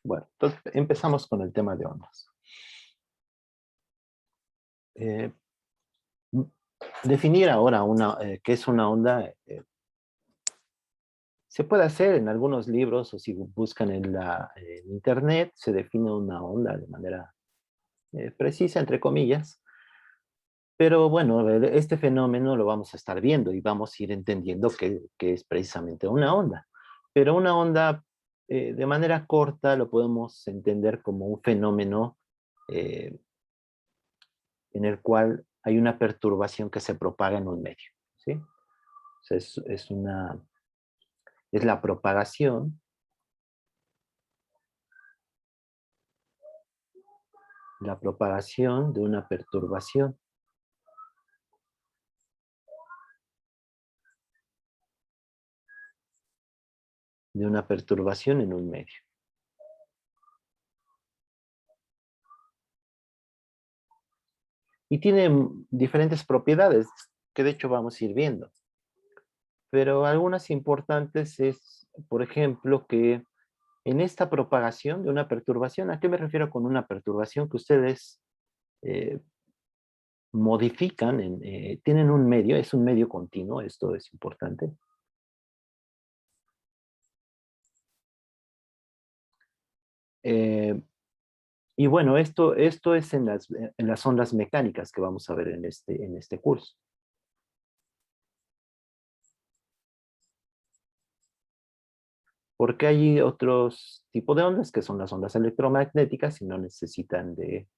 Bueno, entonces empezamos con el tema de ondas. Eh, m- Definir ahora qué es una onda se puede hacer en algunos libros o si buscan en internet, se define una onda de manera precisa, entre comillas. Pero bueno, a ver, este fenómeno lo vamos a estar viendo y vamos a ir entendiendo qué es precisamente una onda. Pero una onda, de manera corta, lo podemos entender como un fenómeno eh, en el cual hay una perturbación que se propaga en un medio, ¿sí? O sea, es la propagación de una perturbación en un medio. Y tiene diferentes propiedades que de hecho vamos a ir viendo. Pero algunas importantes es, por ejemplo, que en esta propagación de una perturbación, ¿a qué me refiero con una perturbación? Que ustedes eh, modifican, tienen un medio, es un medio continuo, esto es importante. Eh, y bueno, esto es en las ondas mecánicas que vamos a ver en este curso. Porque hay otros tipos de ondas que son las ondas electromagnéticas y no necesitan de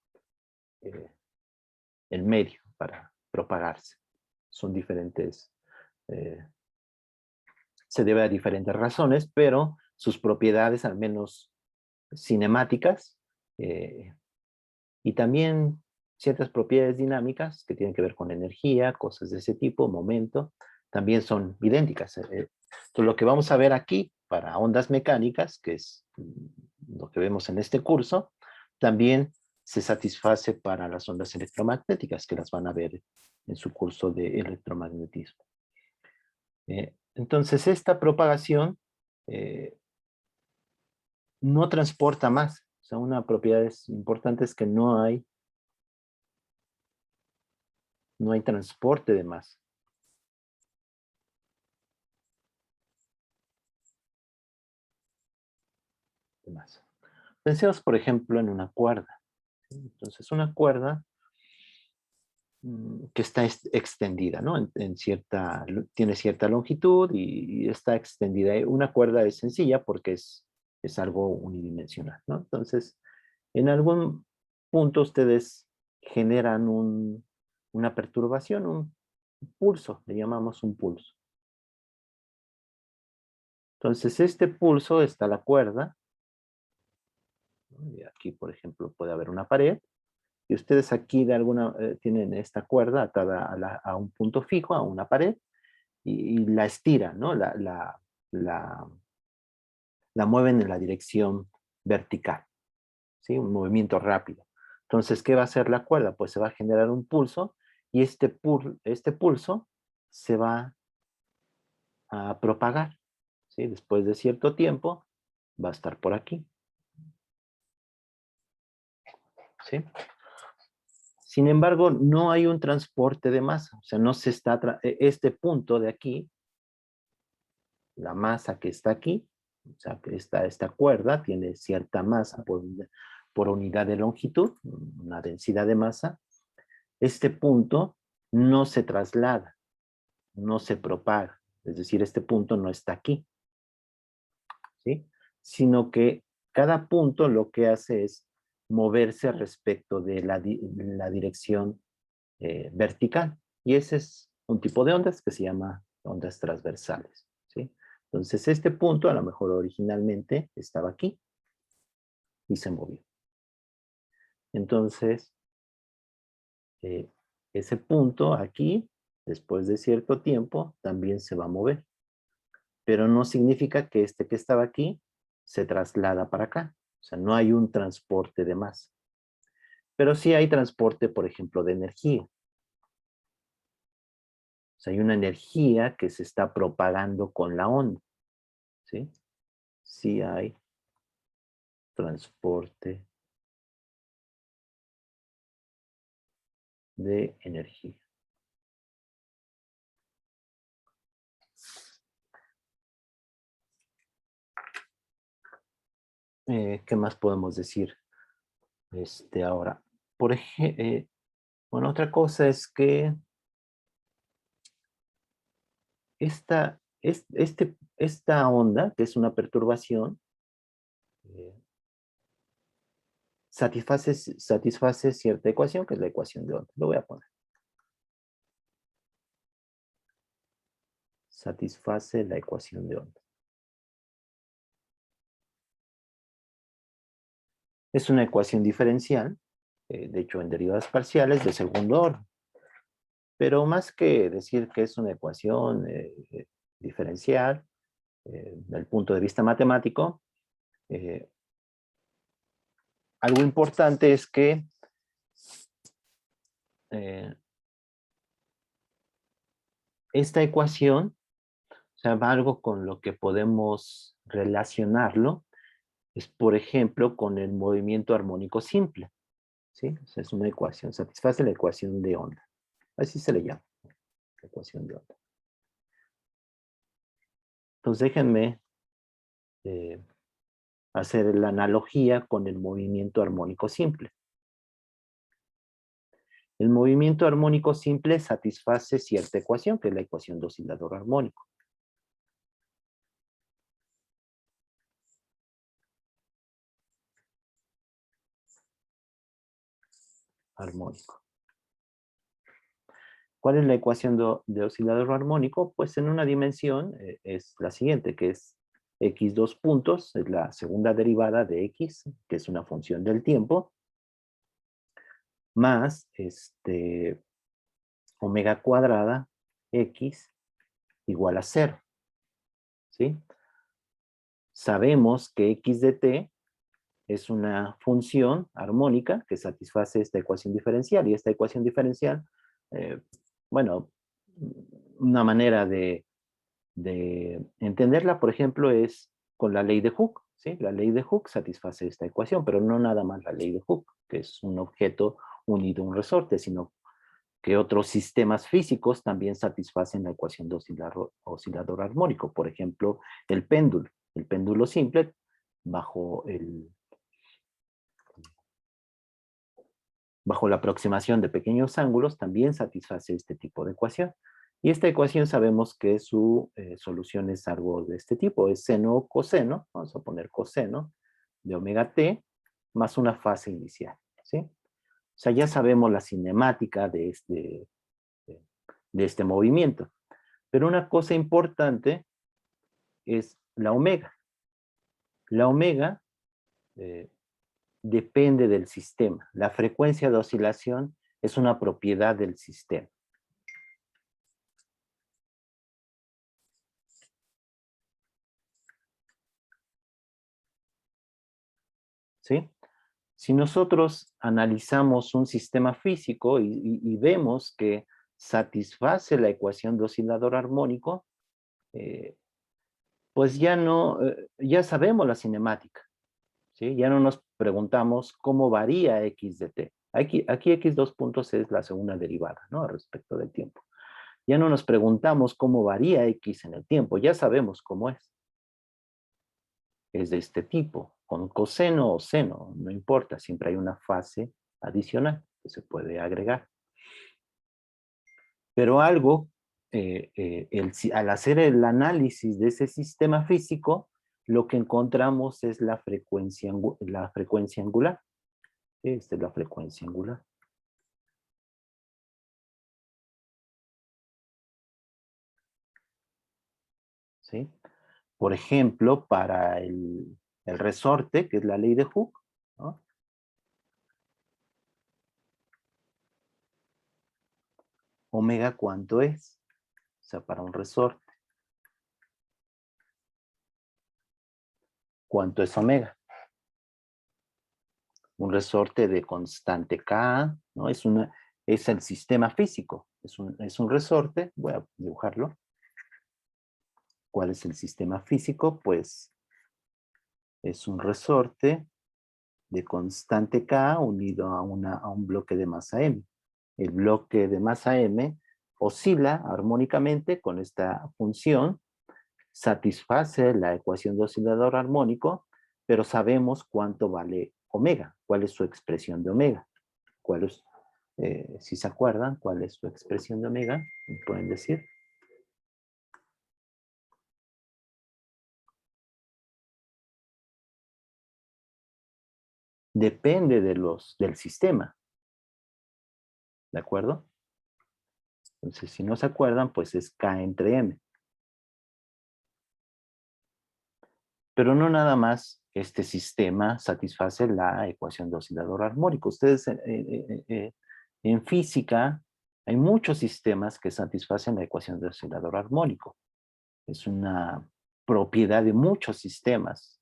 eh, el medio para propagarse. Son diferentes, eh, se debe a diferentes razones, pero sus propiedades, al menos cinemáticas, eh, y también ciertas propiedades dinámicas que tienen que ver con energía, cosas de ese tipo, momento, también son idénticas. Entonces, lo que vamos a ver aquí para ondas mecánicas, que es lo que vemos en este curso, también se satisface para las ondas electromagnéticas, que las van a ver en su curso de electromagnetismo. Entonces, esta propagación eh, no transporta más. O sea, una propiedad importante es que no hay transporte de masa. De masa. Pensemos, por ejemplo, en una cuerda. ¿Sí? Entonces, una cuerda que está extendida, ¿no? Tiene cierta longitud y está extendida. Una cuerda es sencilla porque es algo unidimensional, ¿no? Entonces, en algún punto ustedes generan una perturbación, un pulso, le llamamos un pulso. Entonces, este pulso está la cuerda, ¿no? Y aquí, por ejemplo, puede haber una pared, y ustedes aquí tienen esta cuerda atada a un punto fijo, a una pared, y la estiran, ¿no? La, la mueven en la dirección vertical, ¿sí? Un movimiento rápido. Entonces, ¿qué va a hacer la cuerda? Pues se va a generar un pulso, y este pulso se va a propagar, ¿sí? Después de cierto tiempo, va a estar por aquí, ¿sí? Sin embargo, no hay un transporte de masa, o sea, no se está, este punto de aquí, la masa que está aquí, o sea, que esta cuerda tiene cierta masa por unidad de longitud, una densidad de masa, este punto no se traslada, no se propaga, es decir, este punto no está aquí, ¿sí? Sino que cada punto lo que hace es moverse respecto de la dirección vertical. Y ese es un tipo de ondas que se llama ondas transversales, ¿sí? Entonces, este punto a lo mejor originalmente estaba aquí y se movió. Entonces, eh, ese punto aquí, después de cierto tiempo, también se va a mover. Pero no significa que este que estaba aquí se traslada para acá. O sea, no hay un transporte de masa. Pero sí hay transporte, por ejemplo, de energía. O sea, hay una energía que se está propagando con la onda, ¿sí? Sí hay transporte de energía. ¿Qué más podemos decir ahora? Por ejemplo, bueno, otra cosa es que esta onda, que es una perturbación, satisface cierta ecuación, que es la ecuación de onda. Lo voy a poner. Satisface la ecuación de onda. Es una ecuación diferencial, de hecho en derivadas parciales de segundo orden. Pero más que decir que es una ecuación diferencial, desde el punto de vista matemático, algo importante es que esta ecuación, o sea, algo con lo que podemos relacionarlo, es por ejemplo con el movimiento armónico simple, ¿sí? O sea, es una ecuación, satisface la ecuación de onda. Así se le llama, la ecuación de onda. Entonces déjenme hacer la analogía con el movimiento armónico simple. El movimiento armónico simple satisface cierta ecuación, que es la ecuación de oscilador armónico. ¿Cuál es la ecuación de oscilador armónico? Pues en una dimensión es la siguiente, que es x dos puntos, es la segunda derivada de x, que es una función del tiempo, más omega cuadrada x igual a 0. ¿Sí? Sabemos que x de t es una función armónica que satisface esta ecuación diferencial, y esta ecuación diferencial, bueno, una manera de entenderla, por ejemplo, es con la ley de Hooke, ¿sí? La ley de Hooke satisface esta ecuación, pero no nada más la ley de Hooke, que es un objeto unido a un resorte, sino que otros sistemas físicos también satisfacen la ecuación de oscilador armónico. Por ejemplo, el péndulo. El péndulo simple, bajo la aproximación de pequeños ángulos, también satisface este tipo de ecuación. Y esta ecuación sabemos que su solución es algo de este tipo, es seno o coseno, vamos a poner coseno, de omega t, más una fase inicial, ¿sí? O sea, ya sabemos la cinemática de este movimiento. Pero una cosa importante es la omega. La omega depende del sistema. La frecuencia de oscilación es una propiedad del sistema. ¿Sí? Si nosotros analizamos un sistema físico y vemos que satisface la ecuación de oscilador armónico, pues ya sabemos la cinemática, ¿sí? Ya no nos preguntamos cómo varía x de t. Aquí x dos puntos es la segunda derivada, ¿no? Respecto del tiempo. Ya no nos preguntamos cómo varía x en el tiempo, ya sabemos cómo es. Es de este tipo, con coseno o seno, no importa, siempre hay una fase adicional que se puede agregar. Pero algo, al hacer el análisis de ese sistema físico, lo que encontramos es la frecuencia angular. Esta es la frecuencia angular. ¿Sí? Por ejemplo, para el resorte, que es la ley de Hooke, ¿no? Omega, ¿cuánto es? O sea, para un resorte. ¿Cuánto es omega? Un resorte de constante K, ¿no? Es el sistema físico. Es un resorte, voy a dibujarlo. ¿Cuál es el sistema físico? Pues es un resorte de constante K unido a un bloque de masa M. El bloque de masa M oscila armónicamente con esta función, satisface la ecuación de oscilador armónico, pero sabemos cuánto vale omega, cuál es su expresión de omega. ¿Cuál es, si se acuerdan, cuál es su expresión de omega? ¿Me pueden decir? Depende del sistema. ¿De acuerdo? Entonces, si no se acuerdan, pues es K entre M. Pero no nada más este sistema satisface la ecuación de oscilador armónico. Ustedes en física hay muchos sistemas que satisfacen la ecuación de oscilador armónico. Es una propiedad de muchos sistemas.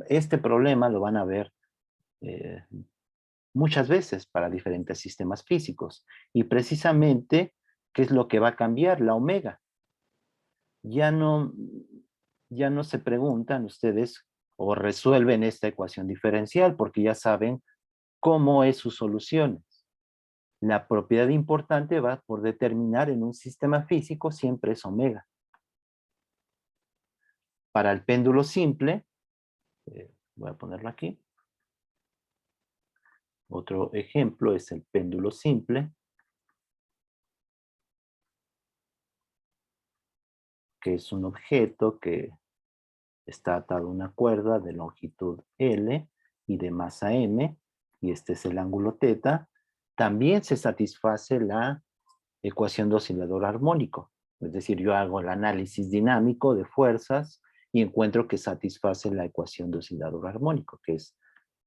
Este problema lo van a ver muchas veces para diferentes sistemas físicos. Y precisamente, ¿qué es lo que va a cambiar? La omega. Ya no se preguntan ustedes o resuelven esta ecuación diferencial porque ya saben cómo es sus soluciones. La propiedad importante va por determinar en un sistema físico siempre es omega. Para el péndulo simple, voy a ponerlo aquí. Otro ejemplo es el péndulo simple, que es un objeto que está atado a una cuerda de longitud L y de masa M, y este es el ángulo θ. También se satisface la ecuación de oscilador armónico. Es decir, yo hago el análisis dinámico de fuerzas y encuentro que satisface la ecuación de oscilador armónico, que es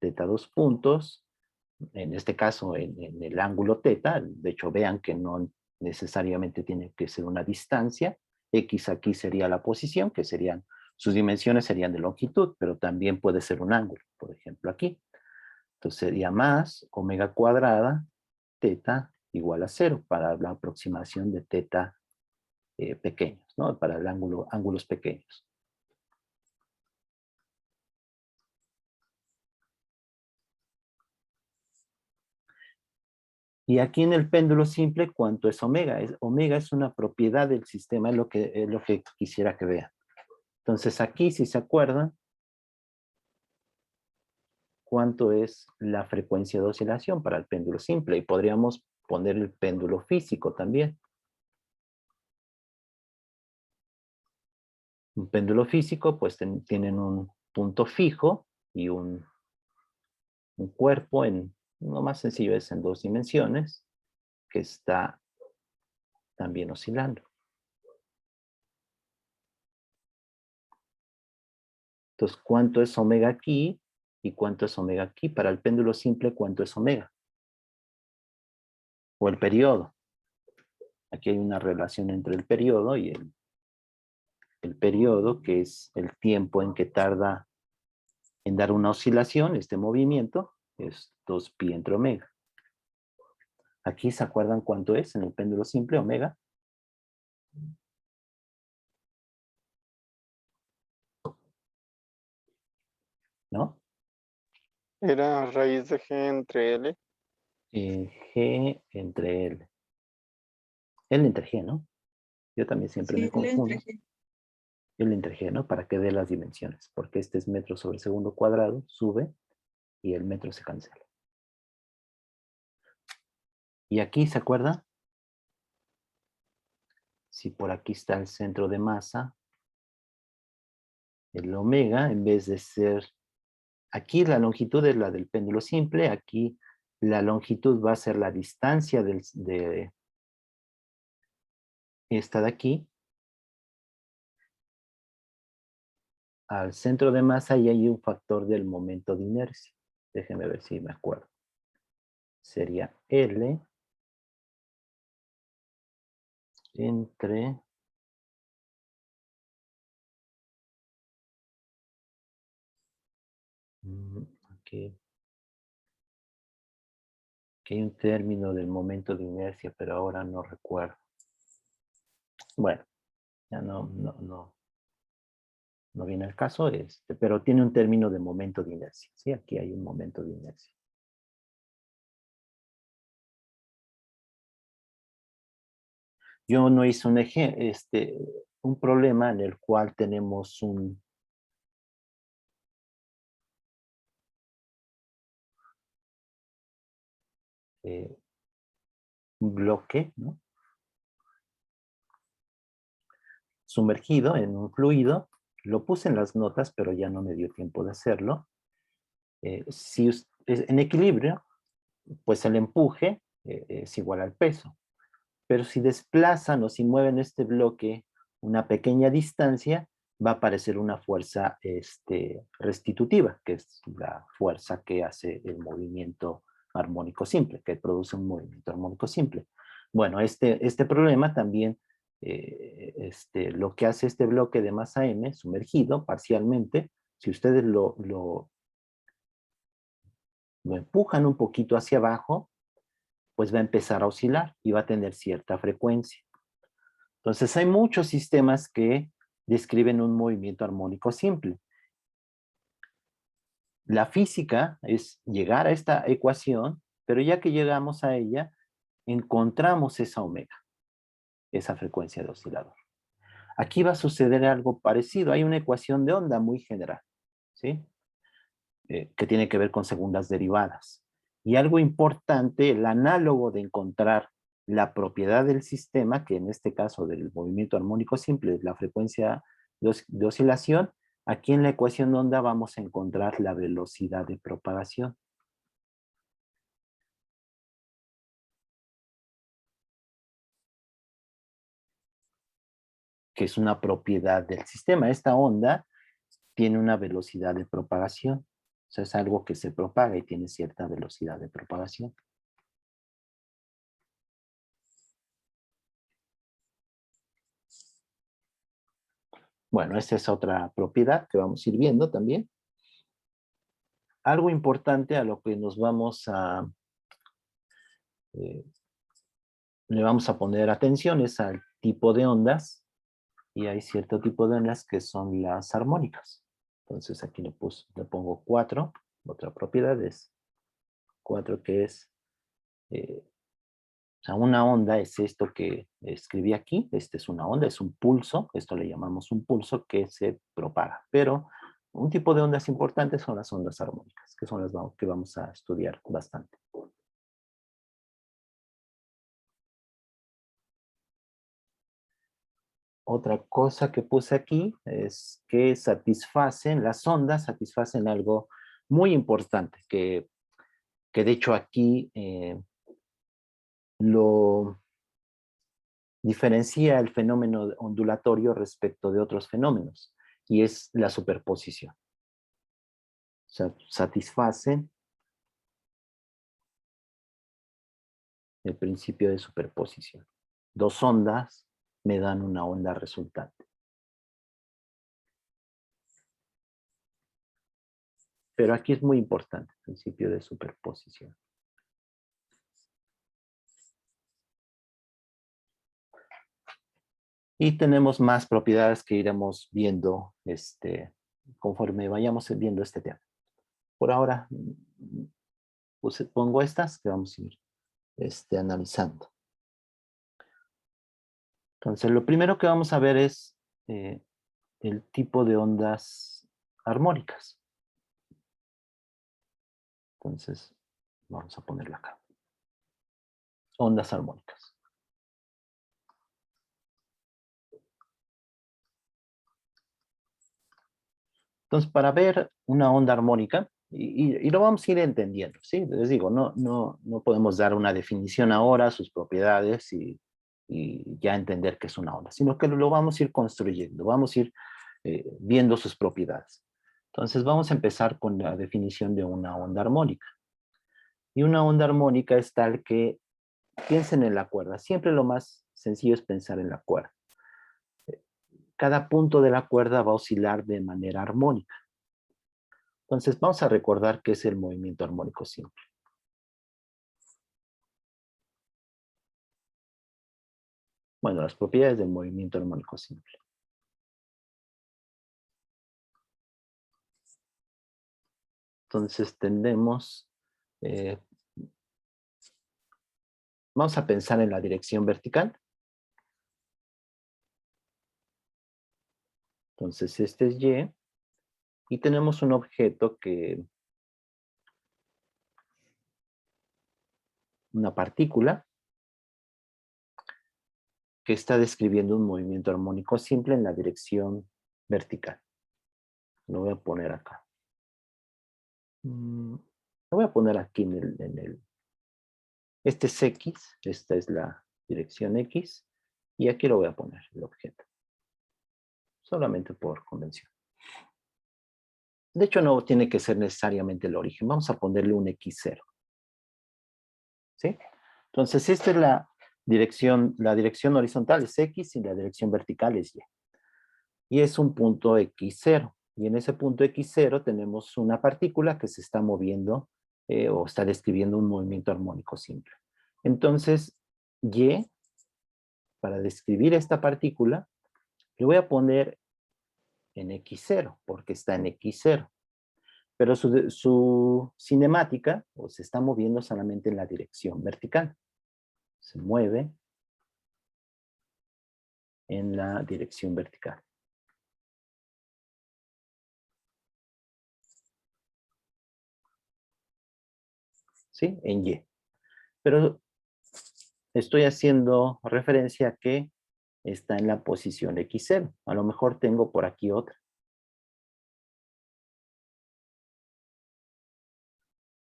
θ2 puntos, en este caso en el ángulo θ. De hecho, vean que no necesariamente tiene que ser una distancia. X aquí sería la posición, que serían, sus dimensiones serían de longitud, pero también puede ser un ángulo, por ejemplo aquí. Entonces sería más omega cuadrada θ igual a 0 para la aproximación de θ pequeños, ¿no? Para el ángulos pequeños. Y aquí en el péndulo simple, ¿cuánto es omega? Omega es una propiedad del sistema, es lo que quisiera que vean. Entonces aquí, si se acuerdan, ¿cuánto es la frecuencia de oscilación para el péndulo simple? Y podríamos poner el péndulo físico también. Un péndulo físico, pues tienen un punto fijo y un cuerpo lo más sencillo es en 2 dimensiones, que está también oscilando. Entonces, ¿cuánto es omega aquí? ¿Y cuánto es omega aquí? Para el péndulo simple, ¿cuánto es omega? O el periodo. Aquí hay una relación entre el periodo y el periodo, que es el tiempo en que tarda en dar una oscilación, este movimiento, es 2pi entre omega. Aquí, ¿se acuerdan cuánto es en el péndulo simple, omega? ¿No? Era raíz de G entre L. G entre L. L entre G, ¿no? Yo también siempre me Sí, le confundo. entregué. L entre G, ¿no? Para que dé las dimensiones. Porque este es metro sobre segundo cuadrado, sube, y el metro se cancela. Y aquí, ¿se acuerda? Si por aquí está el centro de masa, el omega, en vez de ser... Aquí la longitud es la del péndulo simple, aquí la longitud va a ser la distancia de esta de aquí al centro de masa, y hay un factor del momento de inercia. Déjenme ver si me acuerdo. Sería L entre... Aquí hay un término del momento de inercia, pero ahora no recuerdo. Bueno, ya no no viene al caso, pero tiene un término de momento de inercia, ¿sí? Aquí hay un momento de inercia. Yo no hice un problema en el cual tenemos un bloque, ¿no? Sumergido en un fluido. Lo puse en las notas, pero ya no me dio tiempo de hacerlo. Si es en equilibrio, pues el empuje es igual al peso. Pero si desplazan o si mueven este bloque una pequeña distancia, va a aparecer una fuerza restitutiva, que es la fuerza que hace el movimiento armónico simple, que produce un movimiento armónico simple. Bueno, este problema también, lo que hace este bloque de masa m, sumergido parcialmente, si ustedes lo empujan un poquito hacia abajo, pues va a empezar a oscilar y va a tener cierta frecuencia. Entonces hay muchos sistemas que describen un movimiento armónico simple. La física es llegar a esta ecuación, pero ya que llegamos a ella, encontramos esa omega, esa frecuencia de oscilador. Aquí va a suceder algo parecido. Hay una ecuación de onda muy general, ¿sí? Que tiene que ver con segundas derivadas. Y algo importante, el análogo de encontrar la propiedad del sistema, que en este caso del movimiento armónico simple es la frecuencia de oscilación, aquí en la ecuación de onda vamos a encontrar la velocidad de propagación. Que es una propiedad del sistema. Esta onda tiene una velocidad de propagación. O sea, es algo que se propaga y tiene cierta velocidad de propagación. Bueno, esta es otra propiedad que vamos a ir viendo también. Algo importante a lo que nos vamos le vamos a poner atención es al tipo de ondas, y hay cierto tipo de ondas que son las armónicas. Entonces aquí le pongo 4, otra propiedad es 4, que es, o sea, una onda es esto que escribí aquí, esta es una onda, es un pulso, esto le llamamos un pulso que se propaga, pero un tipo de ondas importantes son las ondas armónicas, que son las que vamos a estudiar bastante. Otra cosa que puse aquí es que las ondas satisfacen algo muy importante, que de hecho aquí lo diferencia el fenómeno ondulatorio respecto de otros fenómenos, y es la superposición. O sea, satisfacen el principio de superposición. Dos ondas me dan una onda resultante. Pero aquí es muy importante el principio de superposición. Y tenemos más propiedades que iremos viendo conforme vayamos viendo este tema. Por ahora, pongo estas que vamos a ir analizando. Entonces, lo primero que vamos a ver es el tipo de ondas armónicas. Entonces, vamos a ponerla acá. Ondas armónicas. Entonces, para ver una onda armónica, y lo vamos a ir entendiendo, ¿sí? Les digo, no podemos dar una definición ahora, sus propiedades y ya entender qué es una onda, sino que lo vamos a ir construyendo, vamos a ir viendo sus propiedades. Entonces, vamos a empezar con la definición de una onda armónica. Y una onda armónica es tal que piensen en la cuerda. Siempre lo más sencillo es pensar en la cuerda. Cada punto de la cuerda va a oscilar de manera armónica. Entonces vamos a recordar qué es el movimiento armónico simple. Bueno, las propiedades del movimiento armónico simple. Entonces tenemos, eh, vamos a pensar en la dirección vertical. Entonces este es Y. Y tenemos un objeto una partícula, que está describiendo un movimiento armónico simple en la dirección vertical. Lo voy a poner acá. Lo voy a poner aquí este es X, esta es la dirección X, y aquí lo voy a poner, el objeto. Solamente por convención. De hecho, no tiene que ser necesariamente el origen. Vamos a ponerle un X0. ¿Sí? Entonces, esta es la dirección horizontal es X y la dirección vertical es Y. Y es un punto X0. Y en ese punto X0 tenemos una partícula que se está moviendo o está describiendo un movimiento armónico simple. Entonces, Y, para describir esta partícula, le voy a poner en X0, porque está en X0. Pero su cinemática se está moviendo solamente en la dirección vertical. Se mueve en la dirección vertical. ¿Sí? En Y. Pero estoy haciendo referencia a que está en la posición X0. A lo mejor tengo por aquí otra.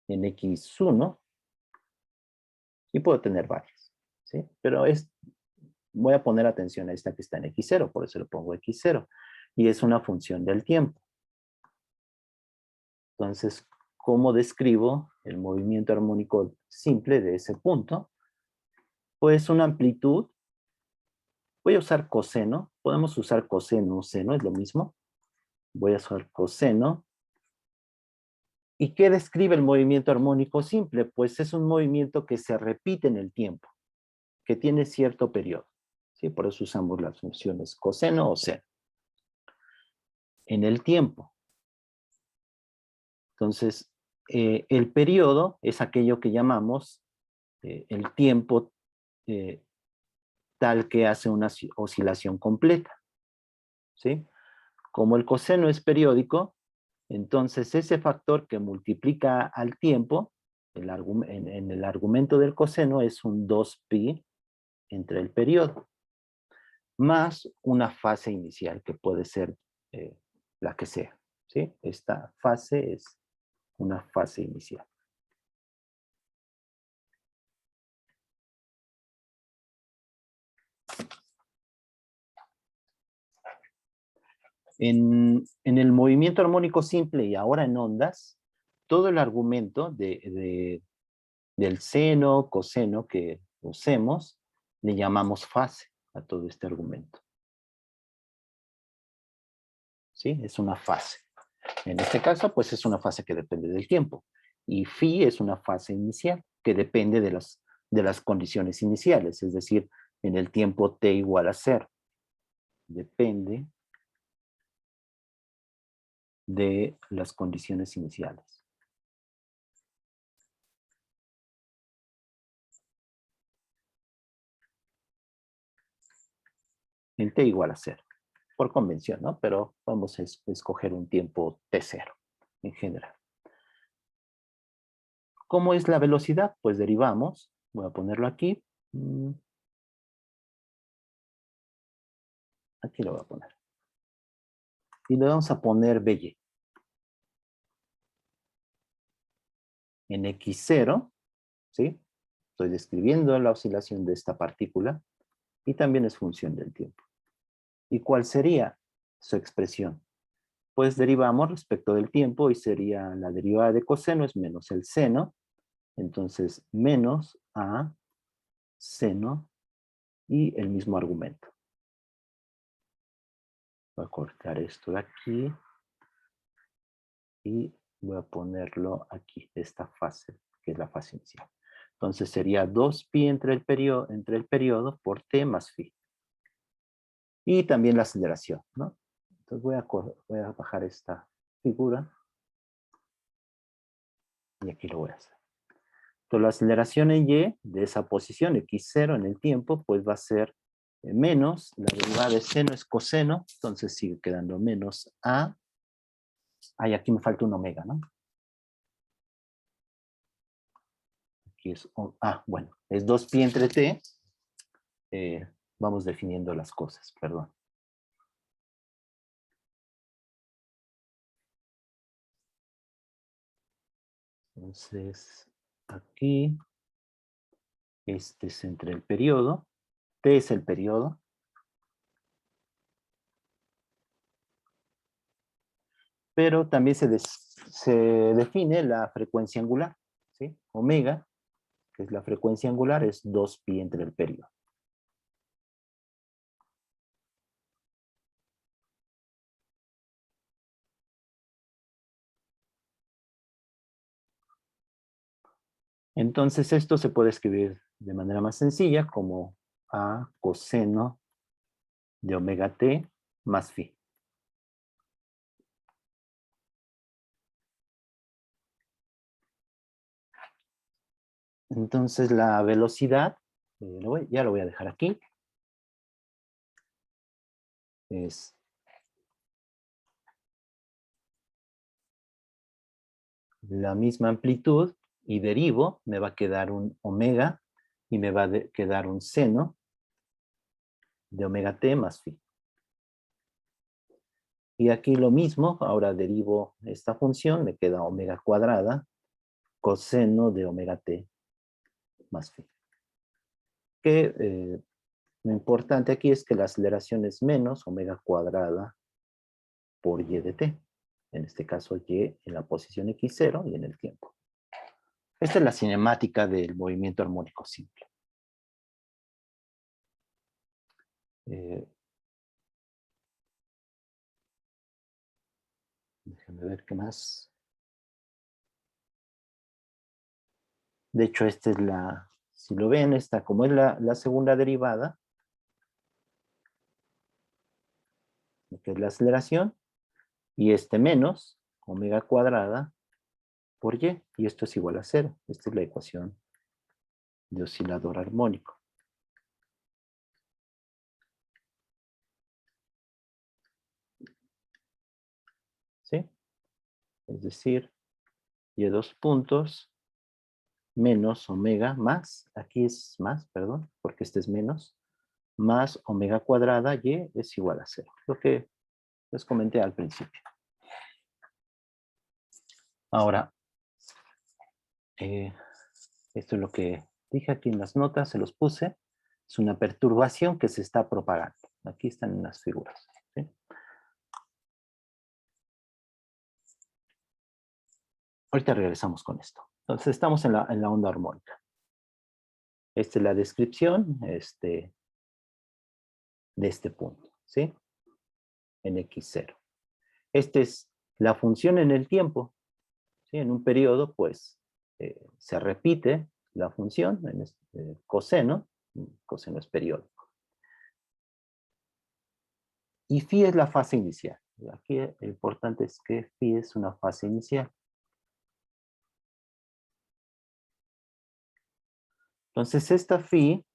En X1. Y puedo tener varias. ¿Sí? Pero voy a poner atención a esta que está en X0. Por eso le pongo X0. Y es una función del tiempo. Entonces, ¿cómo describo el movimiento armónico simple de ese punto? Pues una amplitud. Voy a usar coseno. Podemos usar coseno o seno, es lo mismo. Voy a usar coseno. ¿Y qué describe el movimiento armónico simple? Pues es un movimiento que se repite en el tiempo, que tiene cierto periodo. ¿Sí? Por eso usamos las funciones coseno o seno. En el tiempo. Entonces, el periodo es aquello que llamamos el tiempo tal que hace una oscilación completa. ¿Sí? Como el coseno es periódico, entonces ese factor que multiplica al tiempo, en el argumento del coseno es un 2pi entre el periodo, más una fase inicial que puede ser la que sea. ¿Sí? Esta fase es una fase inicial. En el movimiento armónico simple y ahora en ondas, todo el argumento del seno, coseno que usemos, le llamamos fase a todo este argumento. ¿Sí? Es una fase. En este caso, pues es una fase que depende del tiempo. Y phi es una fase inicial que depende de las condiciones iniciales, es decir, en el tiempo t igual a 0. Depende de las condiciones iniciales. En t igual a 0, por convención, ¿no? Pero vamos a escoger un tiempo t0 en general. ¿Cómo es la velocidad? Pues derivamos, voy a ponerlo aquí. Aquí lo voy a poner. Y le vamos a poner BY. En X0, ¿sí? Estoy describiendo la oscilación de esta partícula y también es función del tiempo. ¿Y cuál sería su expresión? Pues derivamos respecto del tiempo y sería la derivada de coseno es menos el seno, entonces menos a seno y el mismo argumento. Voy a cortar esto de aquí y voy a ponerlo aquí, esta fase, que es la fase inicial. Entonces sería 2pi entre el periodo por t más phi. Y también la aceleración, ¿no? Entonces voy a bajar esta figura. Y aquí lo voy a hacer. Entonces la aceleración en y de esa posición x0 en el tiempo, pues va a ser menos, la derivada de seno es coseno, entonces sigue quedando menos a. Ay, aquí me falta un omega, ¿no? Aquí es, bueno, es 2pi entre t. Vamos definiendo las cosas, perdón. Entonces, aquí, este es entre el periodo, t es el periodo, pero también se define la frecuencia angular, ¿sí? Omega, que es la frecuencia angular, es 2pi entre el periodo. Entonces esto se puede escribir de manera más sencilla como a coseno de omega t más phi. Entonces la velocidad, ya lo voy a dejar aquí, es la misma amplitud y derivo, me va a quedar un omega y me va a quedar un seno de omega t más phi. Y aquí lo mismo, ahora derivo esta función, me queda omega cuadrada coseno de omega t más phi. Que lo importante aquí es que la aceleración es menos omega cuadrada por y de t. En este caso y en la posición x0 y en el tiempo. Esta es la cinemática del movimiento armónico simple. Déjenme ver qué más. De hecho, esta es la, si lo ven, esta como es la segunda derivada, que es la aceleración, y este menos omega cuadrada por y esto es igual a 0. Esta es la ecuación de oscilador armónico. ¿Sí? Es decir, y dos puntos menos omega más, aquí es más, perdón, porque este es menos, más omega cuadrada y es igual a 0. Lo que les comenté al principio. Ahora, esto es lo que dije aquí en las notas, se los puse. Es una perturbación que se está propagando. Aquí están en las figuras. ¿Sí? Ahorita regresamos con esto. Entonces estamos en la onda armónica. Esta es la descripción de este punto. ¿Sí? En x0. Esta es la función en el tiempo. ¿Sí? En un periodo, pues, se repite la función en coseno. Coseno es periódico. Y phi es la fase inicial. Aquí lo importante es que phi es una fase inicial. Entonces, esta phi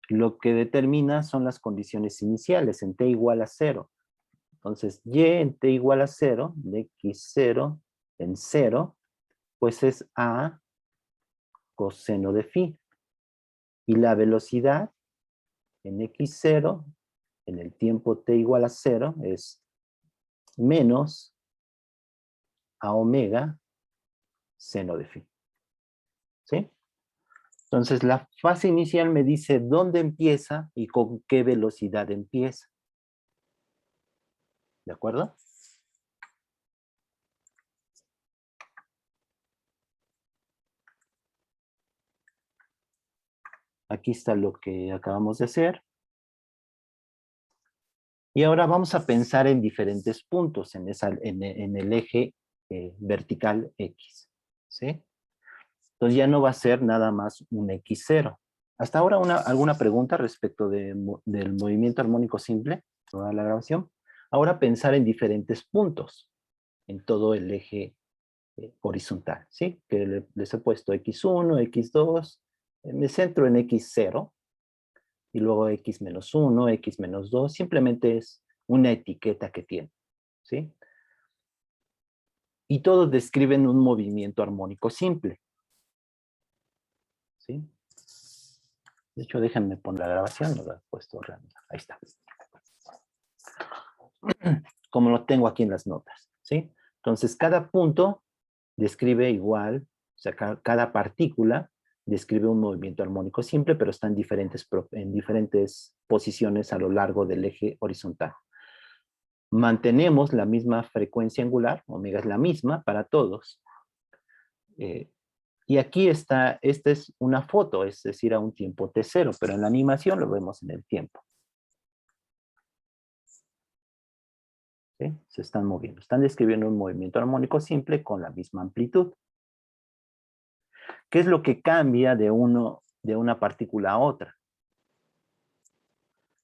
lo que determina son las condiciones iniciales en t igual a 0. Entonces, y en t igual a 0, de x0 en 0, pues es a coseno de phi. Y la velocidad en x0, en el tiempo t igual a 0, es menos a omega seno de phi. ¿Sí? Entonces, la fase inicial me dice dónde empieza y con qué velocidad empieza. ¿De acuerdo? Aquí está lo que acabamos de hacer. Y ahora vamos a pensar en diferentes puntos en el eje vertical X. ¿Sí? Entonces ya no va a ser nada más un X0. Hasta ahora alguna pregunta respecto del movimiento armónico simple, toda la grabación. Ahora pensar en diferentes puntos en todo el eje horizontal, ¿sí? Que les he puesto x1, x2, me centro en x0, y luego x-1, x-2, simplemente es una etiqueta que tiene, ¿sí? Y todos describen un movimiento armónico simple, ¿sí? De hecho, déjenme poner la grabación, no la he puesto realmente. Ahí está. Como lo tengo aquí en las notas, ¿sí? Entonces, cada punto describe igual, o sea, cada partícula describe un movimiento armónico simple, pero está en diferentes posiciones a lo largo del eje horizontal. Mantenemos la misma frecuencia angular, omega es la misma para todos. Y aquí está, esta es una foto, es decir, a un tiempo t0, pero en la animación lo vemos en el tiempo. ¿Sí? Se están moviendo, están describiendo un movimiento armónico simple con la misma amplitud. ¿Qué es lo que cambia de una partícula a otra?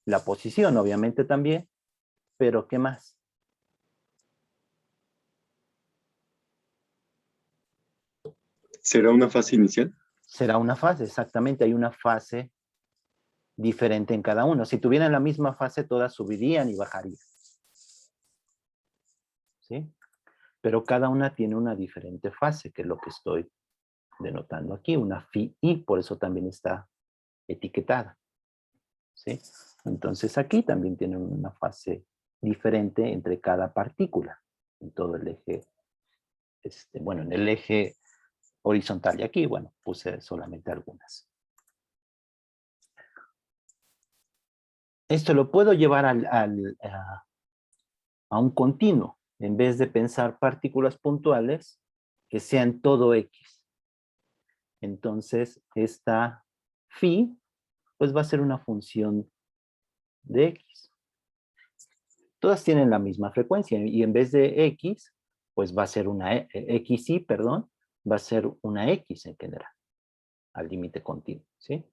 La posición, obviamente, también, pero ¿qué más? ¿Será una fase inicial? Será una fase, exactamente, hay una fase diferente en cada uno. Si tuvieran la misma fase, todas subirían y bajarían. ¿Sí? Pero cada una tiene una diferente fase, que es lo que estoy denotando aquí, una phi i, por eso también está etiquetada. ¿Sí? Entonces aquí también tienen una fase diferente entre cada partícula, en todo el eje, bueno, en el eje horizontal. Y aquí, bueno, puse solamente algunas. Esto lo puedo llevar a un continuo, en vez de pensar partículas puntuales que sean todo X. Entonces, esta phi, pues va a ser una función de X. Todas tienen la misma frecuencia y en vez de X, pues va a ser una XY, perdón, va a ser una X en general, al límite continuo, ¿sí?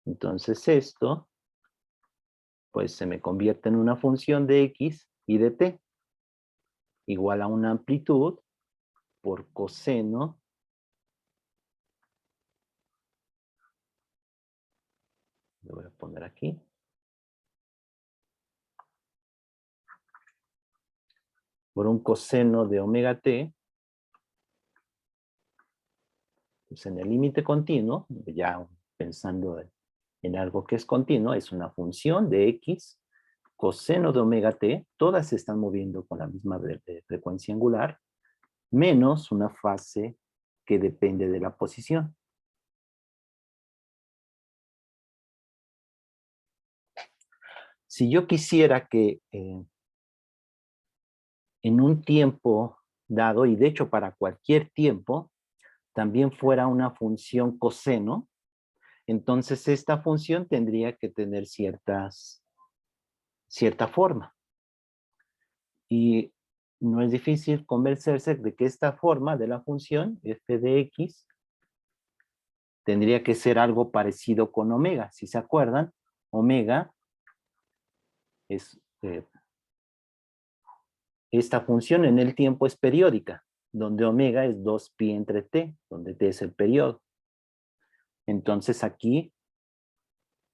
Entonces esto, pues se me convierte en una función de X y de T, igual a una amplitud por coseno lo voy a poner aquí. Por un coseno de omega t, pues en el límite continuo, ya pensando en algo que es continuo, es una función de x, coseno de omega t, todas se están moviendo con la misma frecuencia angular, menos una fase que depende de la posición. Si yo quisiera que en un tiempo dado, y de hecho para cualquier tiempo, también fuera una función coseno, entonces esta función tendría que tener cierta forma. Y no es difícil convencerse de que esta forma de la función, f de x, tendría que ser algo parecido con omega. Si se acuerdan, omega es esta función en el tiempo es periódica, donde omega es 2pi entre t, donde t es el periodo. Entonces aquí,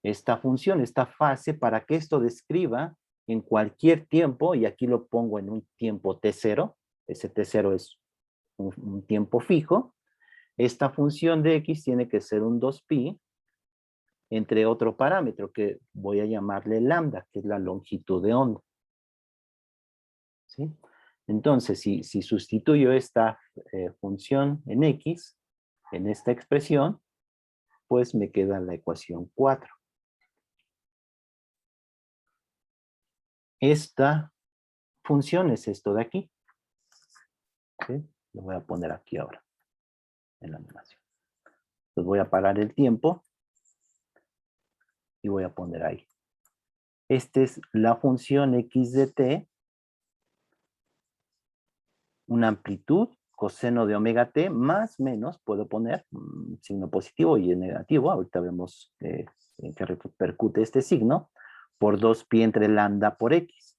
esta función, esta fase, para que esto describa en cualquier tiempo, y aquí lo pongo en un tiempo t0, ese t0 es un tiempo fijo, esta función de x tiene que ser un 2pi entre otro parámetro que voy a llamarle lambda, que es la longitud de onda. ¿Sí? Entonces, si sustituyo esta función en x, en esta expresión, pues me queda la ecuación 4. Esta función es esto de aquí. ¿Sí? Lo voy a poner aquí ahora, en la animación. Entonces voy a parar el tiempo y voy a poner ahí. Esta es la función x de t, una amplitud, coseno de omega t, más menos, puedo poner signo positivo y negativo, ahorita vemos en qué repercute este signo, por 2pi entre lambda por x.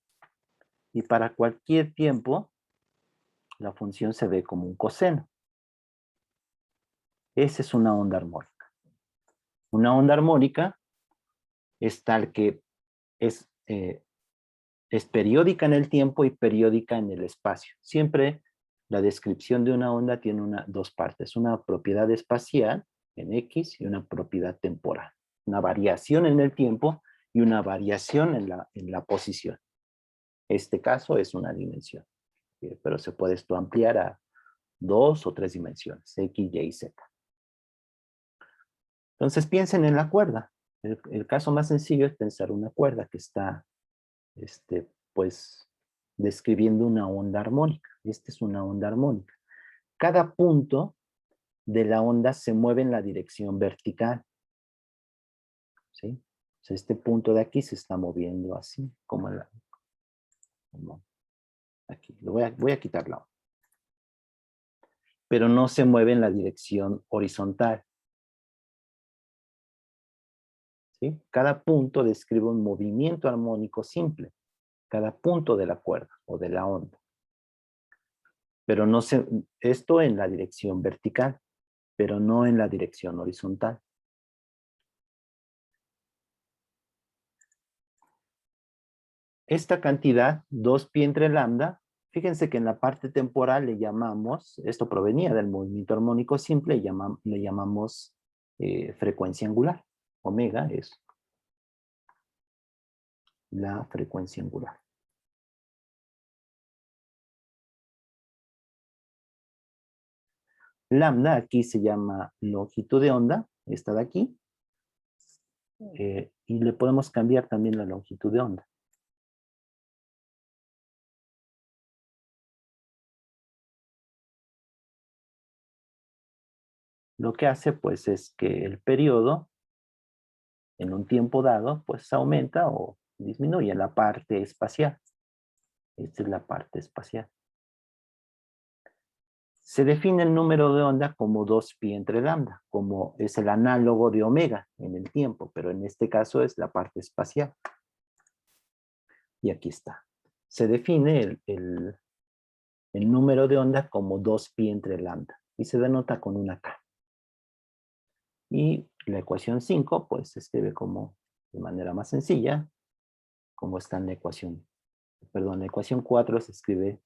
Y para cualquier tiempo, la función se ve como un coseno. Esa es una onda armónica. Una onda armónica es tal que es periódica en el tiempo y periódica en el espacio. Siempre la descripción de una onda tiene dos partes, una propiedad espacial en X y una propiedad temporal. Una variación en el tiempo y una variación en la posición. Este caso es una dimensión, pero se puede esto ampliar a 2 o 3 dimensiones, X, Y y Z. Entonces piensen en la cuerda. El caso más sencillo es pensar una cuerda que está, pues, describiendo una onda armónica. Esta es una onda armónica. Cada punto de la onda se mueve en la dirección vertical. ¿Sí? O sea, este punto de aquí se está moviendo así, como aquí. Voy a quitar la onda. Pero no se mueve en la dirección horizontal. ¿Sí? Cada punto describe un movimiento armónico simple. Cada punto de la cuerda o de la onda. Pero no se, esto en la dirección vertical, pero no en la dirección horizontal. Esta cantidad, 2π entre lambda, fíjense que en la parte temporal le llamamos, esto provenía del movimiento armónico simple, le llamamos frecuencia angular. Omega es la frecuencia angular. Lambda aquí se llama longitud de onda, esta de aquí, y le podemos cambiar también la longitud de onda. Lo que hace pues es que el periodo en un tiempo dado pues aumenta o disminuye en la parte espacial. Esta es la parte espacial. Se define el número de onda como 2π entre lambda, como es el análogo de omega en el tiempo, pero en este caso es la parte espacial. Y aquí está. Se define el número de onda como 2π entre lambda y se denota con una K. Y la ecuación 5 pues se escribe como de manera más sencilla, como está en la ecuación, perdón, la ecuación 4 se escribe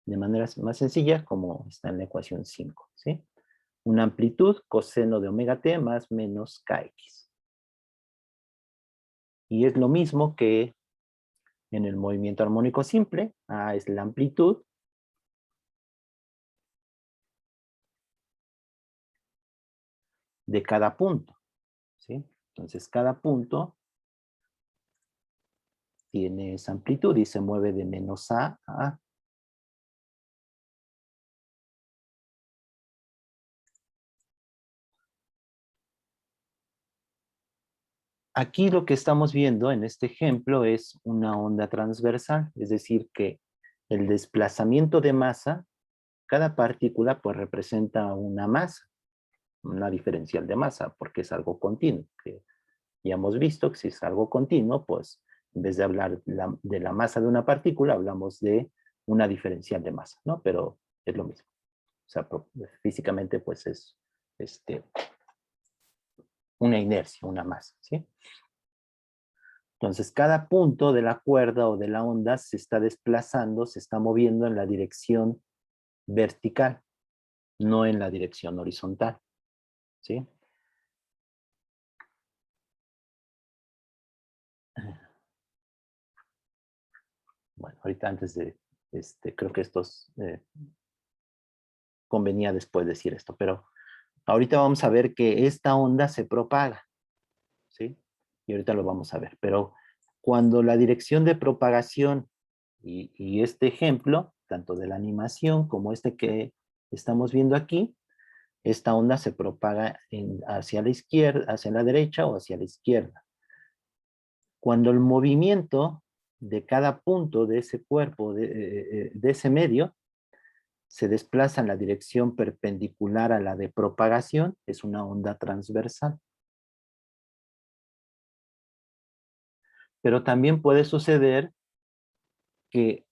de manera más sencilla como está en la ecuación 5, ¿sí? Una amplitud coseno de omega t más menos kx. Y es lo mismo que en el movimiento armónico simple. A es la amplitud de cada punto, ¿sí? Entonces cada punto tiene esa amplitud y se mueve de menos a A. Aquí lo que estamos viendo en este ejemplo es una onda transversal, es decir, que el desplazamiento de masa, cada partícula pues representa una masa, una diferencial de masa, porque es algo continuo. Que ya hemos visto que si es algo continuo, pues en vez de hablar de la masa de una partícula, hablamos de una diferencial de masa, ¿no? Pero es lo mismo. O sea, físicamente pues es una inercia, una masa, ¿sí? Entonces, cada punto de la cuerda o de la onda se está desplazando, se está moviendo en la dirección vertical, no en la dirección horizontal, ¿sí? Bueno, ahorita antes de, creo que estos, convenía después decir esto, pero ahorita vamos a ver que esta onda se propaga, ¿sí? Y ahorita lo vamos a ver, pero cuando la dirección de propagación y este ejemplo, tanto de la animación como este que estamos viendo aquí, esta onda se propaga hacia la izquierda, hacia la derecha o hacia la izquierda. Cuando el movimiento de cada punto de ese cuerpo, de ese medio, se desplaza en la dirección perpendicular a la de propagación, es una onda transversal. Pero también puede suceder que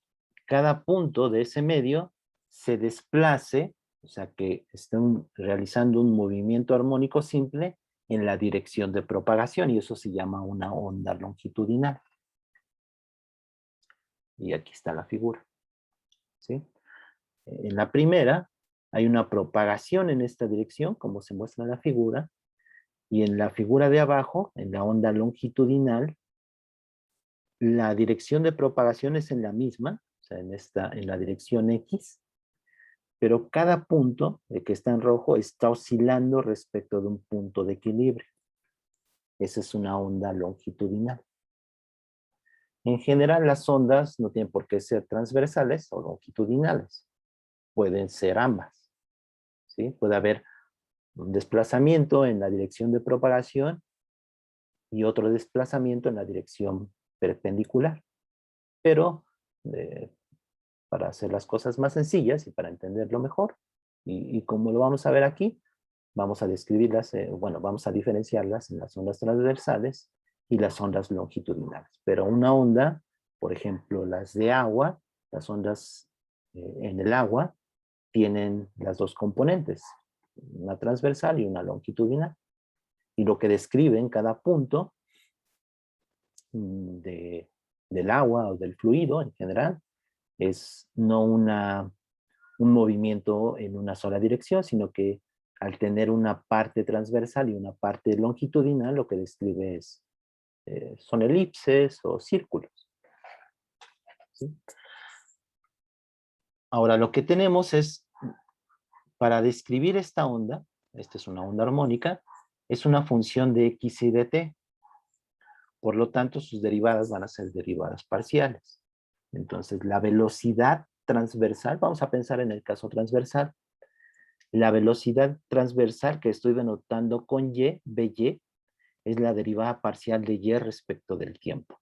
cada punto de ese medio se desplace, o sea, que estén realizando un movimiento armónico simple en la dirección de propagación, y eso se llama una onda longitudinal. Y aquí está la figura, ¿sí? En la primera hay una propagación en esta dirección, como se muestra en la figura, y en la figura de abajo, en la onda longitudinal, la dirección de propagación es en la misma, o sea, en la dirección X, pero cada punto que está en rojo está oscilando respecto de un punto de equilibrio. Esa es una onda longitudinal. En general, las ondas no tienen por qué ser transversales o longitudinales. Pueden ser ambas, ¿sí? Puede haber un desplazamiento en la dirección de propagación y otro desplazamiento en la dirección perpendicular. Pero para hacer las cosas más sencillas y para entenderlo mejor, y como lo vamos a ver aquí, vamos a describirlas, bueno, vamos a diferenciarlas en las ondas transversales y las ondas longitudinales. Pero una onda, por ejemplo, las de agua, las ondas en el agua, tienen las dos componentes, una transversal y una longitudinal. Y lo que describe en cada punto del agua o del fluido en general es no un movimiento en una sola dirección, sino que al tener una parte transversal y una parte longitudinal, lo que describe son elipses o círculos, ¿sí? Ahora, lo que tenemos es, para describir esta onda, esta es una onda armónica, es una función de x y de t. Por lo tanto, sus derivadas van a ser derivadas parciales. Entonces, la velocidad transversal, vamos a pensar en el caso transversal, la velocidad transversal que estoy denotando con y, by, es la derivada parcial de y respecto del tiempo.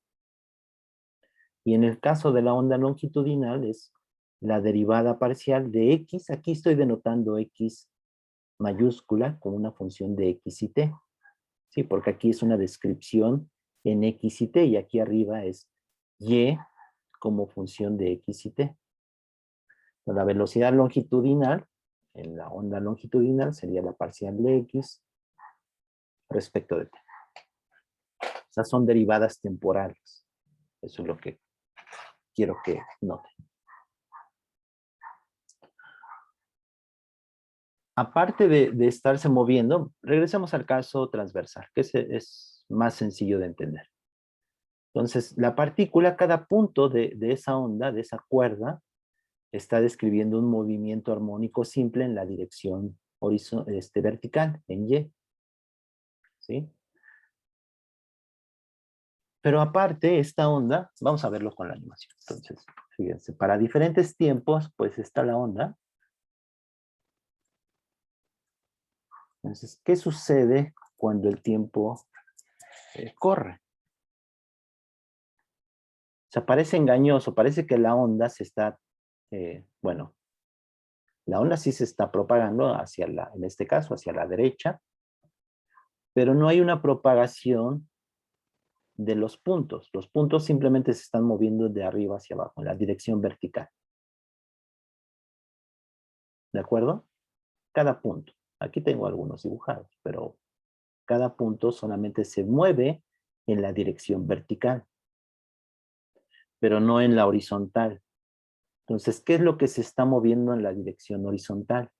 Y en el caso de la onda longitudinal es la derivada parcial de x. Aquí estoy denotando x mayúscula como una función de x y t. Sí, porque aquí es una descripción en x y t, y aquí arriba es y como función de x y t. La velocidad longitudinal, en la onda longitudinal, sería la parcial de x respecto de t. Esas son derivadas temporales. Eso es lo que quiero que noten. Aparte de estarse moviendo, regresemos al caso transversal, que es más sencillo de entender. Entonces, la partícula, cada punto de esa onda, de esa cuerda, está describiendo un movimiento armónico simple en la dirección vertical, en Y. ¿Sí? Pero aparte, esta onda, vamos a verlo con la animación. Entonces, fíjense, para diferentes tiempos, pues está la onda. Entonces, ¿qué sucede cuando el tiempo corre? O sea, parece engañoso, parece que la onda se está, bueno, la onda sí se está propagando hacia en este caso, hacia la derecha, pero no hay una propagación de los puntos. Los puntos simplemente se están moviendo de arriba hacia abajo, en la dirección vertical. ¿De acuerdo? Cada punto. Aquí tengo algunos dibujados, pero cada punto solamente se mueve en la dirección vertical, pero no en la horizontal. Entonces, ¿qué es lo que se está moviendo en la dirección horizontal?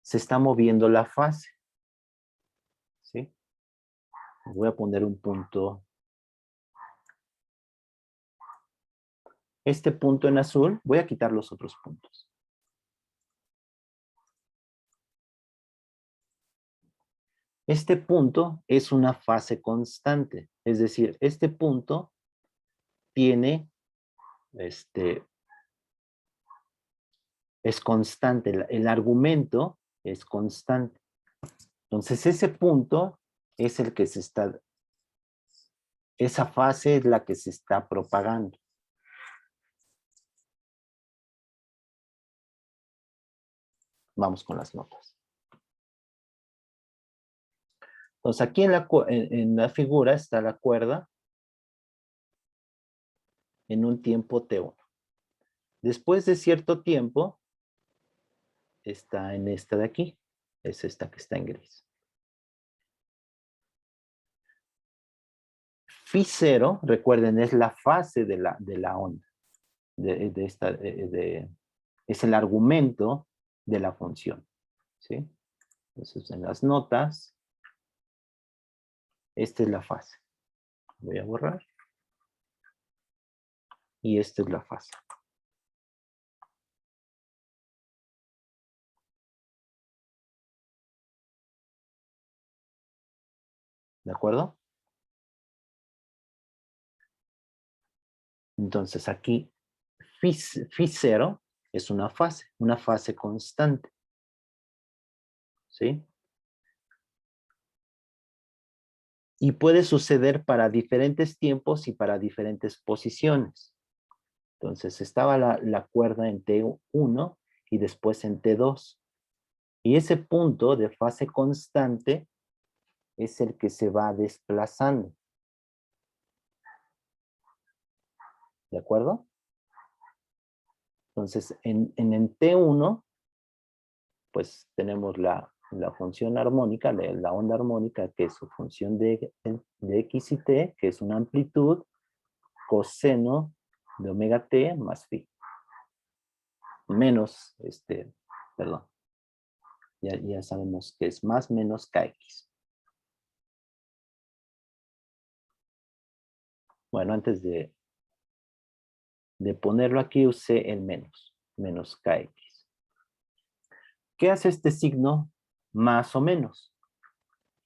Se está moviendo la fase. ¿Sí? Voy a poner un punto. Este punto en azul, voy a quitar los otros puntos. Este punto es una fase constante, es decir, este punto tiene, es constante, el argumento es constante. Entonces ese punto es el que se está, esa fase es la que se está propagando. Vamos con las notas. Entonces aquí en la figura está la cuerda en un tiempo t1. Después de cierto tiempo, está en esta de aquí. Es esta que está en gris. Phi 0, recuerden, es la fase de la onda. Es el argumento de la función. ¿Sí? Entonces, en las notas, esta es la fase. Voy a borrar. Y esta es la fase. ¿De acuerdo? Entonces, aquí, phi 0 es una fase constante. ¿Sí? Y puede suceder para diferentes tiempos y para diferentes posiciones. Entonces, estaba la cuerda en T1 y después en T2. Y ese punto de fase constante es el que se va desplazando. ¿De acuerdo? Entonces, en el T1, pues tenemos la función armónica, la onda armónica, que es su función de X y T, que es una amplitud coseno de omega T más phi. Menos, perdón. Ya sabemos que es más menos KX. Bueno, antes de ponerlo aquí, usé el menos KX. ¿Qué hace este signo más o menos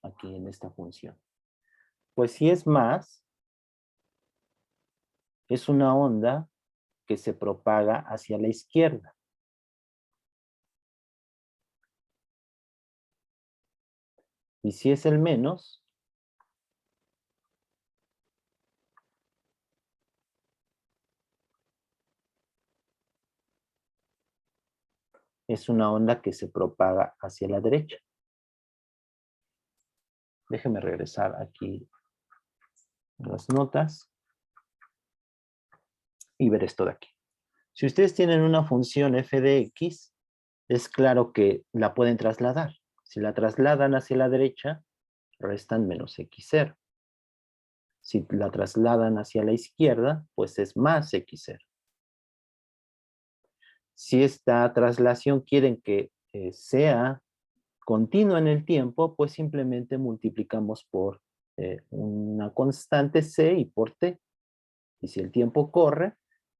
aquí en esta función? Pues si es más, es una onda que se propaga hacia la izquierda. Y si es el menos, es una onda que se propaga hacia la derecha. Déjenme regresar aquí a las notas y ver esto de aquí. Si ustedes tienen una función f de x, es claro que la pueden trasladar. Si la trasladan hacia la derecha, restan menos x0. Si la trasladan hacia la izquierda, pues es más x0. Si esta traslación quieren que sea continua en el tiempo, pues simplemente multiplicamos por una constante c y por t. Y si el tiempo corre,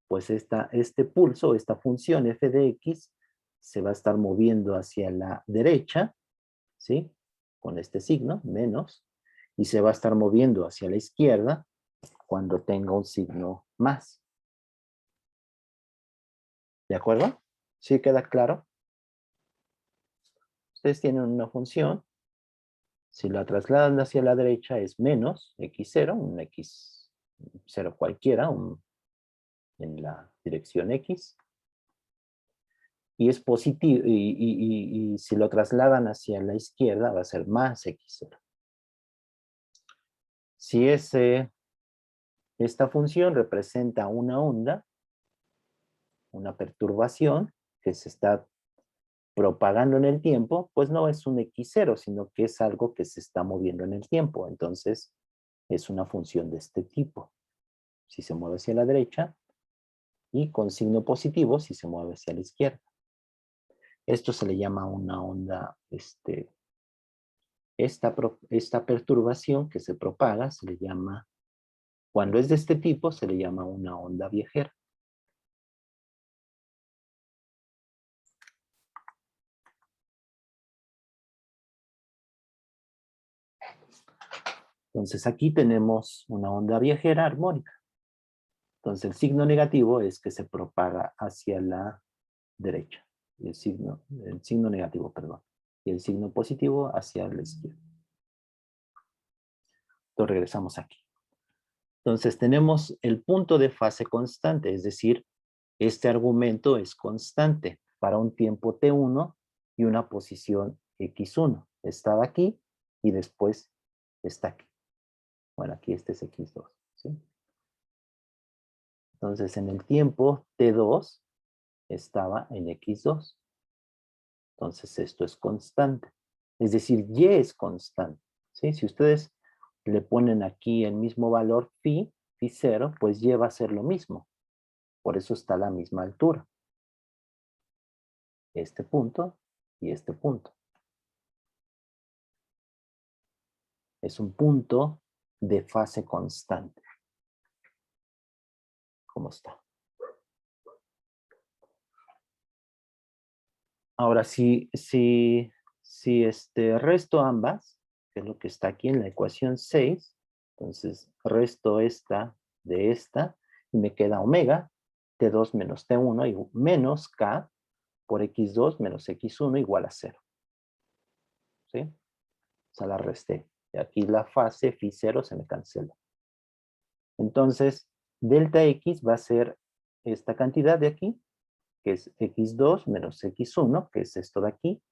pues este pulso, esta función f de x, se va a estar moviendo hacia la derecha, ¿sí? Con este signo, menos, y se va a estar moviendo hacia la izquierda cuando tenga un signo más. ¿De acuerdo? ¿Sí queda claro? Ustedes tienen una función. Si la trasladan hacia la derecha es menos x0, un x0 cualquiera, en la dirección x. Y es positivo, y si lo trasladan hacia la izquierda va a ser más x0. Si esta función representa una onda, una perturbación que se está propagando en el tiempo, pues no es un x0, sino que es algo que se está moviendo en el tiempo. Entonces, es una función de este tipo. Si se mueve hacia la derecha, y con signo positivo si se mueve hacia la izquierda. Esto se le llama una onda, esta perturbación que se propaga se le llama, cuando es de este tipo, se le llama una onda viajera. Entonces aquí tenemos una onda viajera armónica. Entonces el signo negativo es que se propaga hacia la derecha. Y el signo negativo, perdón. Y el signo positivo hacia la izquierda. Entonces regresamos aquí. Entonces tenemos el punto de fase constante, es decir, este argumento es constante para un tiempo t1 y una posición x1. Estaba aquí y después está aquí. Bueno, aquí este es x2. ¿Sí? Entonces en el tiempo t2 estaba en x2. Entonces esto es constante. Es decir, y es constante. ¿Sí? Si ustedes le ponen aquí el mismo valor phi 0, pues y va a ser lo mismo. Por eso está a la misma altura. Este punto y este punto. Es un punto de fase constante. ¿Cómo está? Ahora, si resto ambas, que es lo que está aquí en la ecuación 6, entonces resto esta de esta, y me queda omega, T2 menos T1 y menos K por X2 menos X1 igual a 0. ¿Sí? O sea, la resté. Y aquí la fase phi 0 se me cancela. Entonces, delta X va a ser esta cantidad de aquí, que es X2 menos X1, que es esto de aquí.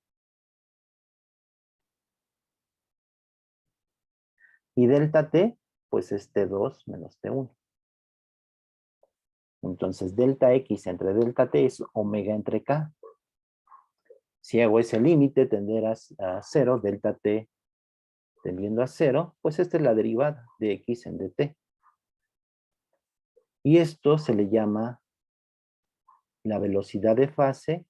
Y delta T, pues es T2 menos T1. Entonces, delta X entre delta T es omega entre K. Si hago ese límite, tender a 0, delta T tendiendo a 0, pues esta es la derivada de X en dt. Y esto se le llama la velocidad de fase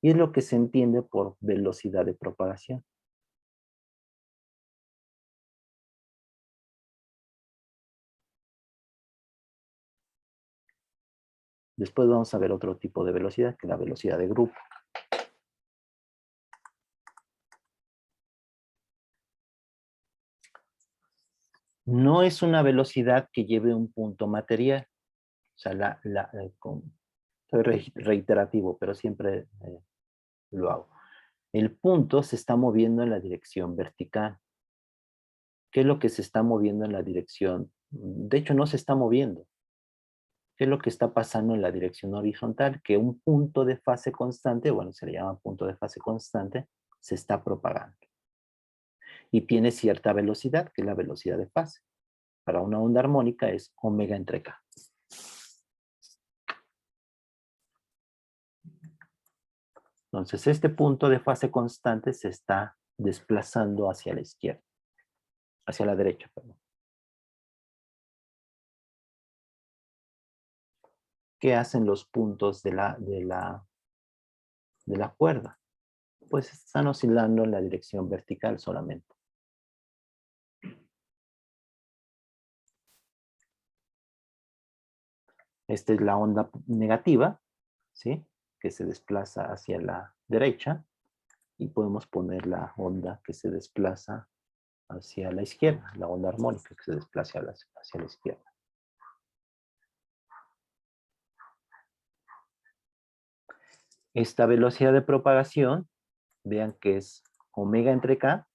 y es lo que se entiende por velocidad de propagación. Después vamos a ver otro tipo de velocidad, que es la velocidad de grupo. No es una velocidad que lleve un punto material. O sea, soy reiterativo, pero siempre lo hago. El punto se está moviendo en la dirección vertical. ¿Qué es lo que se está moviendo en la dirección? De hecho, no se está moviendo. ¿Qué es lo que está pasando en la dirección horizontal? Que un punto de fase constante, bueno, se le llama punto de fase constante, se está propagando. Y tiene cierta velocidad, que es la velocidad de fase. Para una onda armónica es omega entre K. Entonces, este punto de fase constante se está desplazando hacia la izquierda. Hacia la derecha, perdón. ¿Qué hacen los puntos de la cuerda? Pues están oscilando en la dirección vertical solamente. Esta es la onda negativa, ¿sí? Que se desplaza hacia la derecha. Y podemos poner la onda que se desplaza hacia la izquierda, la onda armónica que se desplaza hacia la izquierda. Esta velocidad de propagación, vean que es omega entre K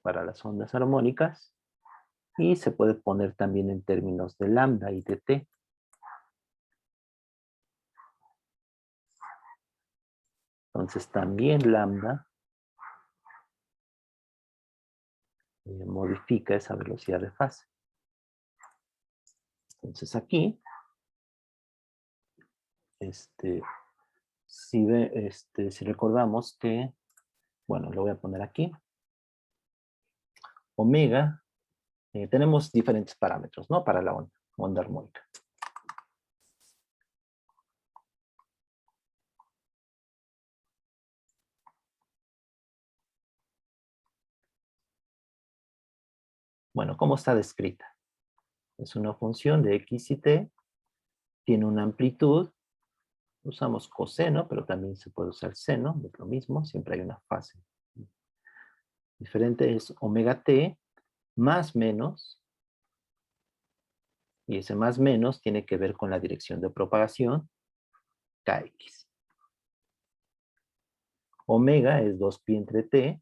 para las ondas armónicas y se puede poner también en términos de lambda y de T. Entonces también lambda modifica esa velocidad de fase. Entonces aquí, si recordamos que, bueno, lo voy a poner aquí, omega, tenemos diferentes parámetros, ¿no? Para la onda armónica. Bueno, ¿cómo está descrita? Es una función de x y t, tiene una amplitud, usamos coseno, pero también se puede usar seno, es lo mismo, siempre hay una fase diferente, es omega t más menos, y ese más menos tiene que ver con la dirección de propagación, kx. Omega es 2pi entre t,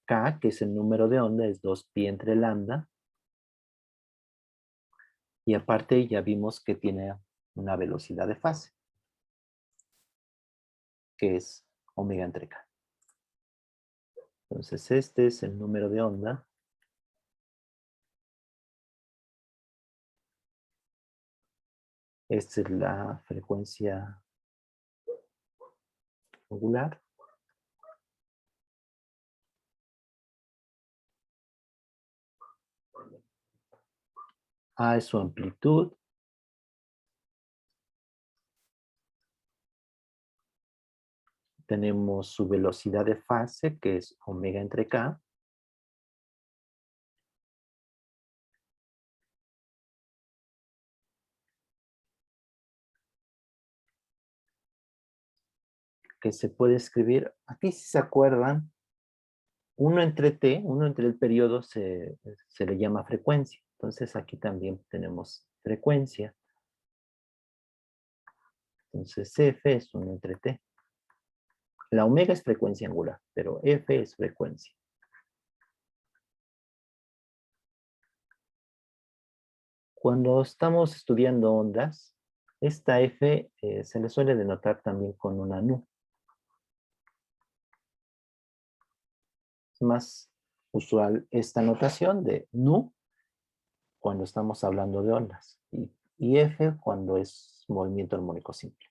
k, que es el número de onda, es 2pi entre lambda, y aparte ya vimos que tiene una velocidad de fase, que es omega entre k. Entonces, este es el número de onda. Esta es la frecuencia angular. A es su amplitud. Tenemos su velocidad de fase, que es omega entre K. Que se puede escribir, aquí si se acuerdan, 1 entre T, 1 entre el periodo se le llama frecuencia. Entonces aquí también tenemos frecuencia. Entonces F es 1 entre T. La omega es frecuencia angular, pero F es frecuencia. Cuando estamos estudiando ondas, esta F se le suele denotar también con una nu. Es más usual esta notación de nu cuando estamos hablando de ondas y F cuando es movimiento armónico simple.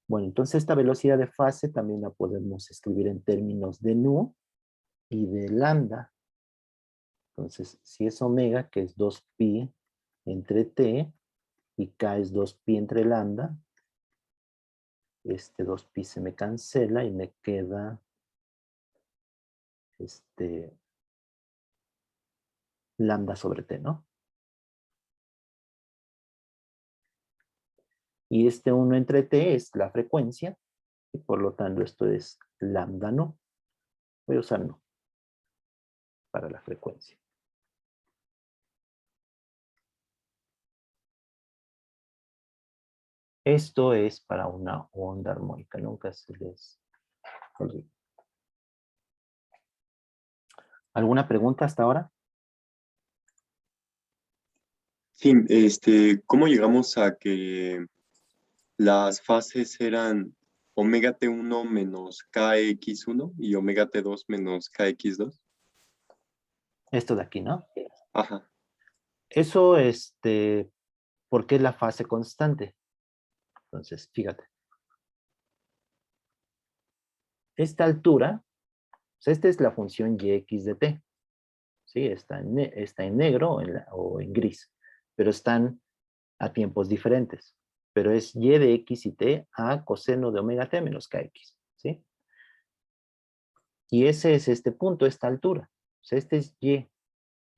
Bueno, entonces esta velocidad de fase también la podemos escribir en términos de nu y de lambda. Entonces, si es omega, que es 2pi entre t, y k es 2pi entre lambda, este 2pi se me cancela y me queda lambda sobre t, ¿no? Y este 1 entre t es la frecuencia, y por lo tanto esto es lambda no. Voy a usar no para la frecuencia. Esto es para una onda armónica, nunca se les olvide. ¿Alguna pregunta hasta ahora? Sí, ¿cómo llegamos a que las fases eran omega T1 menos KX1 y omega T2 menos KX2? Esto de aquí, ¿no? Ajá. Eso, porque es la fase constante. Entonces, fíjate. Esta altura, o sea, esta es la función yx de t. ¿Sí? Está en negro o en gris, pero están a tiempos diferentes. Pero es y de x y t a coseno de omega t menos kx. ¿Sí? Y ese es este punto, esta altura. O sea, este es y.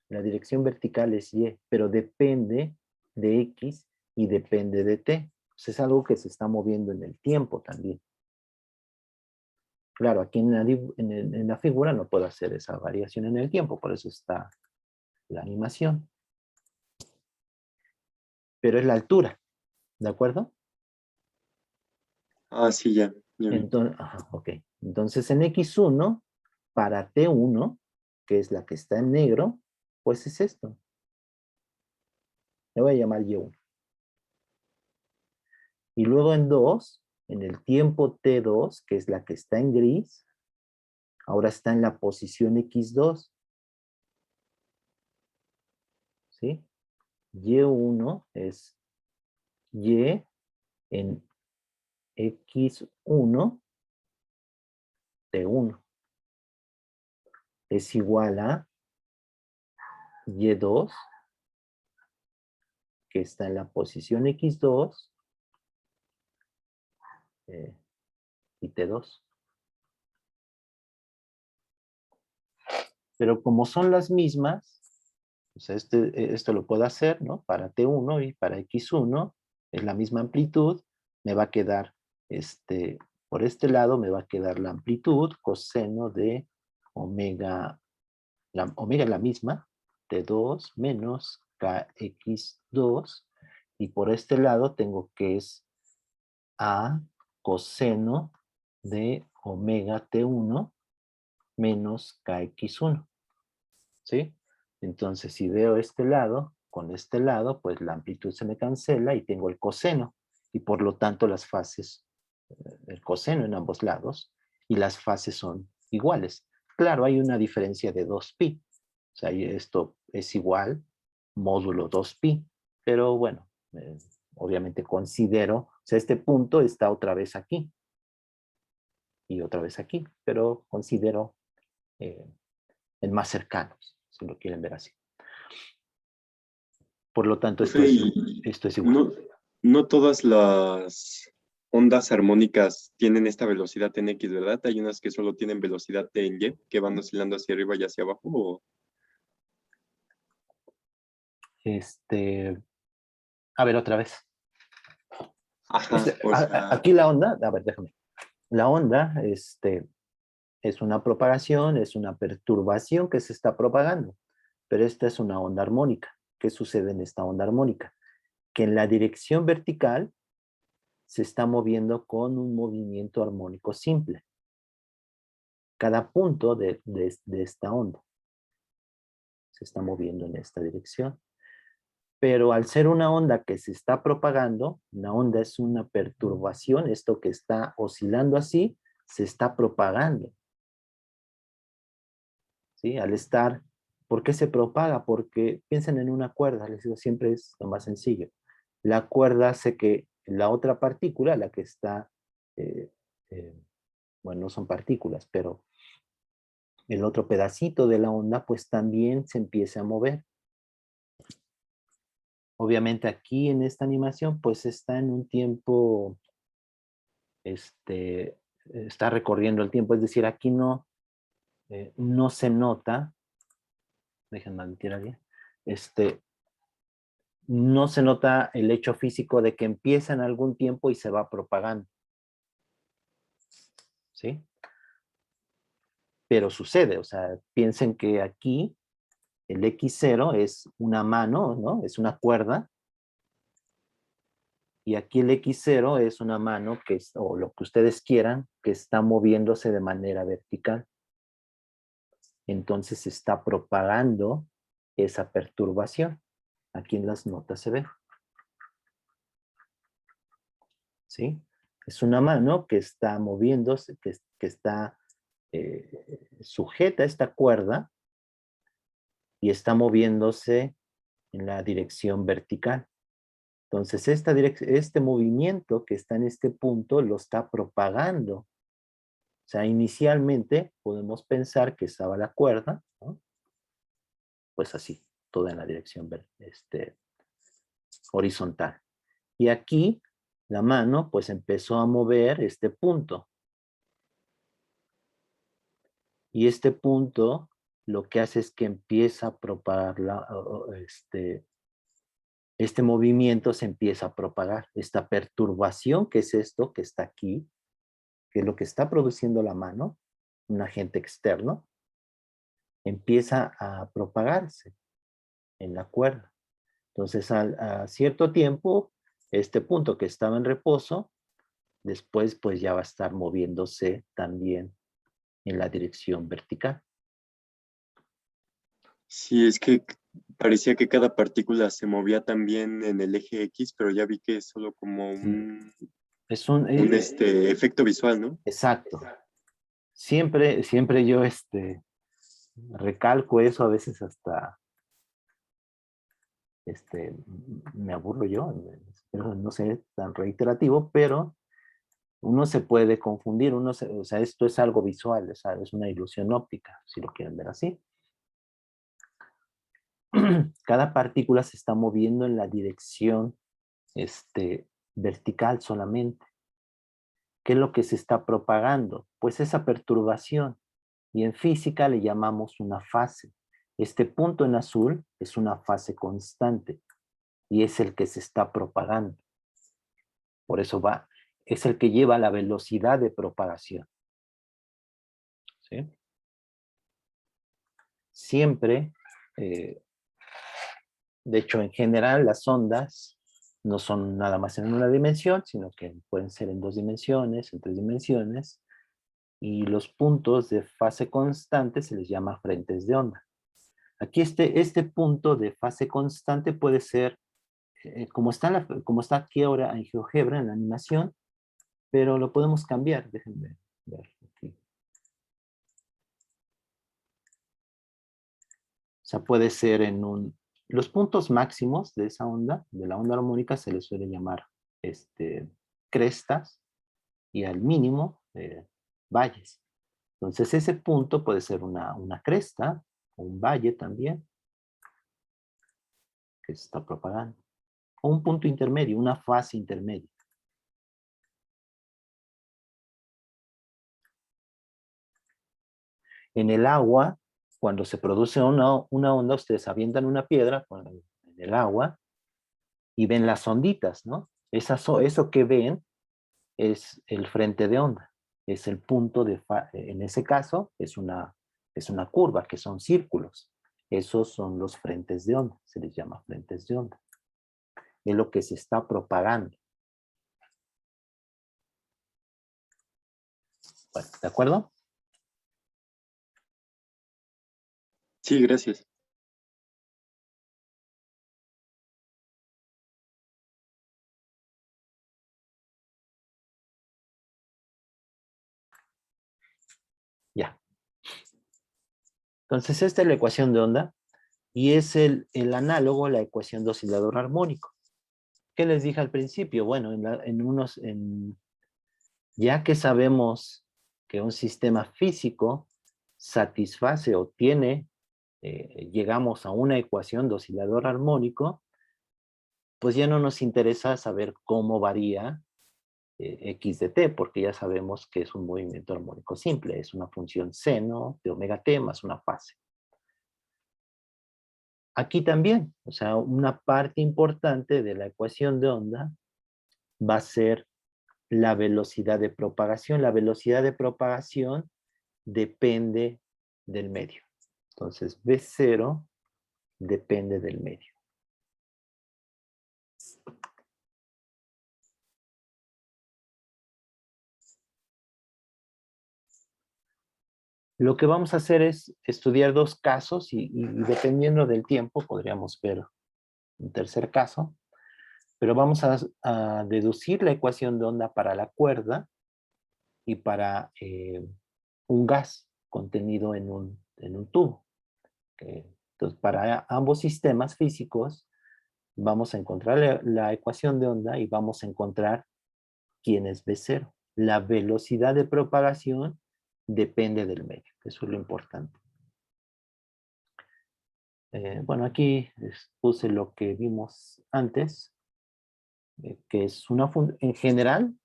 La dirección vertical es y, pero depende de x y depende de t. O sea, es algo que se está moviendo en el tiempo también. Claro, aquí en la figura no puedo hacer esa variación en el tiempo, por eso está la animación. Pero es la altura, ¿de acuerdo? Ah, sí, ya. Vi. Entonces, ok. Entonces en x1, para t1, que es la que está en negro, pues es esto. Le voy a llamar y1. Y luego en 2, en el tiempo t2, que es la que está en gris, ahora está en la posición x2. ¿Sí? Y1 es y en x1 t1. Es igual a y2, que está en la posición x2 y t2. Pero como son las mismas, o sea, esto lo puedo hacer, ¿no? Para t1 y para x1 es la misma amplitud, me va a quedar, por este lado me va a quedar la amplitud coseno de omega, omega es la misma, t2 menos kx2, y por este lado tengo que es a coseno de omega t1 menos kx1. ¿Sí? Entonces, si veo este lado con este lado, pues la amplitud se me cancela y tengo el coseno. Y por lo tanto las fases, el coseno en ambos lados, y las fases son iguales. claro, hay una diferencia de 2pi. O sea, y esto es igual, módulo 2pi. Pero bueno, obviamente considero, o sea, este punto está otra vez aquí. Y otra vez aquí. Pero considero el más cercano, si lo quieren ver así. Por lo tanto, Profe, esto es igual. no todas las ondas armónicas tienen esta velocidad en X, ¿verdad? Hay unas que solo tienen velocidad en Y, que van oscilando hacia arriba y hacia abajo. A ver, otra vez. Ajá, o sea, Aquí la onda, a ver, déjame. La onda, es una propagación, es una perturbación que se está propagando. Pero esta es una onda armónica. ¿Qué sucede en esta onda armónica? Que en la dirección vertical se está moviendo con un movimiento armónico simple. Cada punto de esta onda se está moviendo en esta dirección. Pero al ser una onda que se está propagando, una onda es una perturbación, esto que está oscilando así, se está propagando. ¿Sí? Al estar, ¿por qué se propaga? Porque piensen en una cuerda, les digo, siempre es lo más sencillo. La cuerda hace que la otra partícula, la que está, eh, eh, bueno, no son partículas, pero el otro pedacito de la onda, pues también se empiece a mover. Obviamente aquí en esta animación, pues está en un tiempo, está recorriendo el tiempo, es decir, aquí no se nota, déjenme admitir bien, no se nota el hecho físico de que empieza en algún tiempo y se va propagando. ¿Sí? Pero sucede, o sea, piensen que aquí el X0 es una mano, ¿no? Es una cuerda. Y aquí el X0 es una mano que es, o lo que ustedes quieran, que está moviéndose de manera vertical. Entonces se está propagando esa perturbación. Aquí en las notas se ve. ¿Sí? Es una mano que está moviéndose, que está sujeta a esta cuerda y está moviéndose en la dirección vertical. Entonces, este movimiento que está en este punto lo está propagando. O sea, inicialmente podemos pensar que estaba la cuerda, ¿no? Pues así, toda en la dirección horizontal. Y aquí la mano pues empezó a mover este punto. Y este punto lo que hace es que empieza a propagar este movimiento se empieza a propagar. Esta perturbación, que es esto que está aquí, que es lo que está produciendo la mano, un agente externo, empieza a propagarse en la cuerda. Entonces, a cierto tiempo, este punto que estaba en reposo, después pues ya va a estar moviéndose también en la dirección vertical. sí, es que parecía que cada partícula se movía también en el eje X, pero ya vi que es solo como Es un efecto visual, ¿no? exacto. Siempre yo recalco eso, a veces hasta me aburro yo, pero no sé, tan reiterativo, pero uno se puede confundir, o sea, esto es algo visual, es una ilusión óptica, si lo quieren ver así. Cada partícula se está moviendo en la dirección vertical solamente. ¿Qué es lo que se está propagando? Pues esa perturbación. Y en física le llamamos una fase. Este punto en azul es una fase constante y es el que se está propagando. Por eso es el que lleva la velocidad de propagación. ¿Sí? Siempre, de hecho, en general, las ondas no son nada más en una dimensión, sino que pueden ser en 2 dimensiones, en 3 dimensiones, y los puntos de fase constante se les llama frentes de onda. Aquí este punto de fase constante puede ser, como está aquí ahora en GeoGebra, en la animación, pero lo podemos cambiar, déjenme ver aquí. sea, puede ser los puntos máximos de esa onda, de la onda armónica, se les suele llamar crestas, y al mínimo, valles. Entonces, ese punto puede ser una cresta, o un valle también, que se está propagando. O un punto intermedio, una fase intermedia. En el agua, cuando se produce una onda, ustedes avientan una piedra en el agua y ven las onditas, ¿no? Eso que ven es el frente de onda. Es el punto en ese caso, es una curva, que son círculos. Esos son los frentes de onda, se les llama frentes de onda. Es lo que se está propagando. Bueno, ¿de acuerdo? Sí, gracias. Ya. Entonces, esta es la ecuación de onda y es el análogo a la ecuación de oscilador armónico. ¿Qué les dije al principio? Bueno, ya que sabemos que un sistema físico satisface o llegamos a una ecuación de oscilador armónico, pues ya no nos interesa saber cómo varía x de t, porque ya sabemos que es un movimiento armónico simple, es una función seno de omega t más una fase. Aquí también, o sea, una parte importante de la ecuación de onda va a ser la velocidad de propagación. La velocidad de propagación depende del medio. Entonces, V0 depende del medio. Lo que vamos a hacer es estudiar dos casos y dependiendo del tiempo podríamos ver un tercer caso, pero vamos a deducir la ecuación de onda para la cuerda y para un gas contenido en un tubo. Entonces, para ambos sistemas físicos vamos a encontrar la ecuación de onda y vamos a encontrar quién es V0. La velocidad de propagación depende del medio. Eso es lo importante. Bueno, aquí puse lo que vimos antes, que es en general,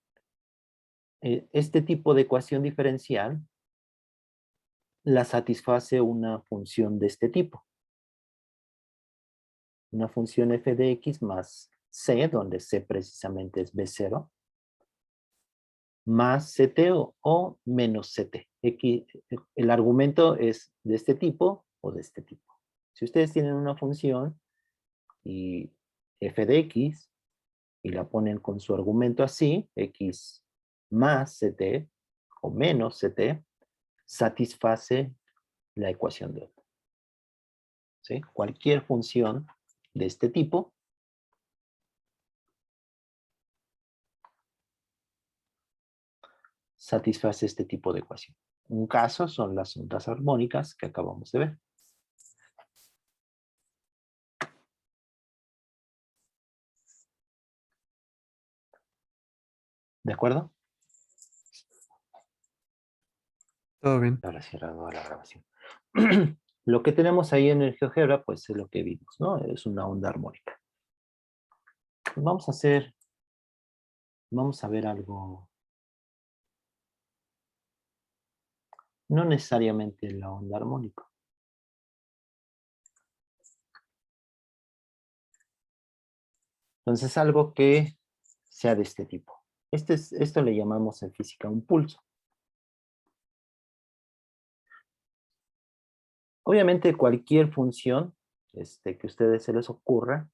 este tipo de ecuación diferencial la satisface una función de este tipo. Una función f de x más c, donde c precisamente es B0, más ct o menos ct. El argumento es de este tipo o de este tipo. Si ustedes tienen una función y f de x y la ponen con su argumento así, x más ct o menos ct, satisface la ecuación de onda. ¿Sí? Cualquier función de este tipo satisface este tipo de ecuación. Un caso son las ondas armónicas que acabamos de ver. ¿De acuerdo? Todo bien. Ahora cerrado la grabación. Lo que tenemos ahí en el GeoGebra, pues es lo que vimos, ¿no? Es una onda armónica. Vamos a ver algo. No necesariamente la onda armónica. Entonces, algo que sea de este tipo. Esto le llamamos en física un pulso. Obviamente, cualquier función que a ustedes se les ocurra,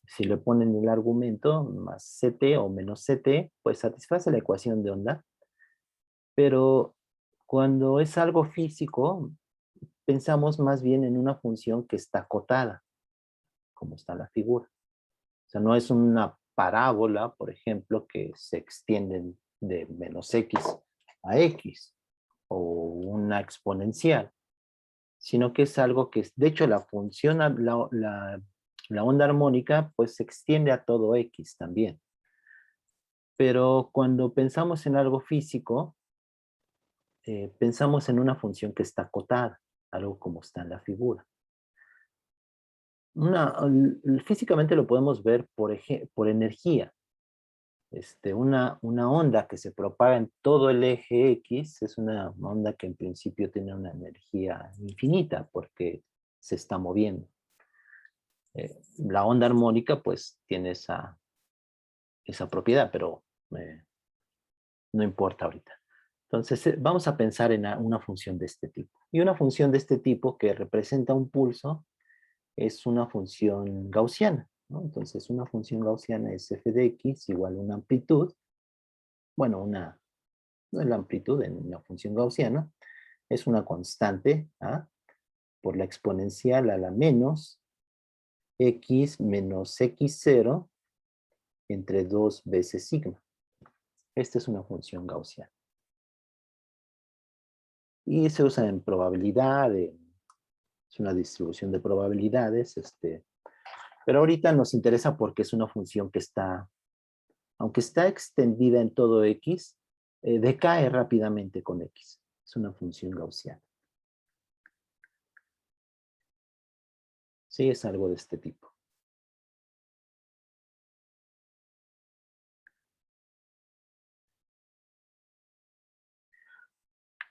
si le ponen el argumento más ct o menos ct, pues satisface la ecuación de onda. Pero cuando es algo físico, pensamos más bien en una función que está acotada, como está la figura. O sea, no es una parábola, por ejemplo, que se extiende de menos x a x, o una exponencial, sino que es algo que, de hecho, la función, la onda armónica, pues se extiende a todo X también. Pero cuando pensamos en algo físico, pensamos en una función que está acotada, algo como está en la figura. Físicamente lo podemos ver por energía. Una onda que se propaga en todo el eje X es una onda que en principio tiene una energía infinita porque se está moviendo. La onda armónica pues tiene esa propiedad, pero no importa ahorita. Entonces vamos a pensar en una función de este tipo. Y una función de este tipo que representa un pulso es una función gaussiana, ¿no? Entonces una función gaussiana es f de x igual a una amplitud. Bueno, no es la amplitud en una función gaussiana, es una constante por la exponencial a la menos x menos x0 entre 2 veces sigma. Esta es una función gaussiana. Y se usa en probabilidad, es una distribución de probabilidades, pero ahorita nos interesa porque es una función que está, aunque está extendida en todo x, decae rápidamente con x. Es una función gaussiana. Sí, es algo de este tipo.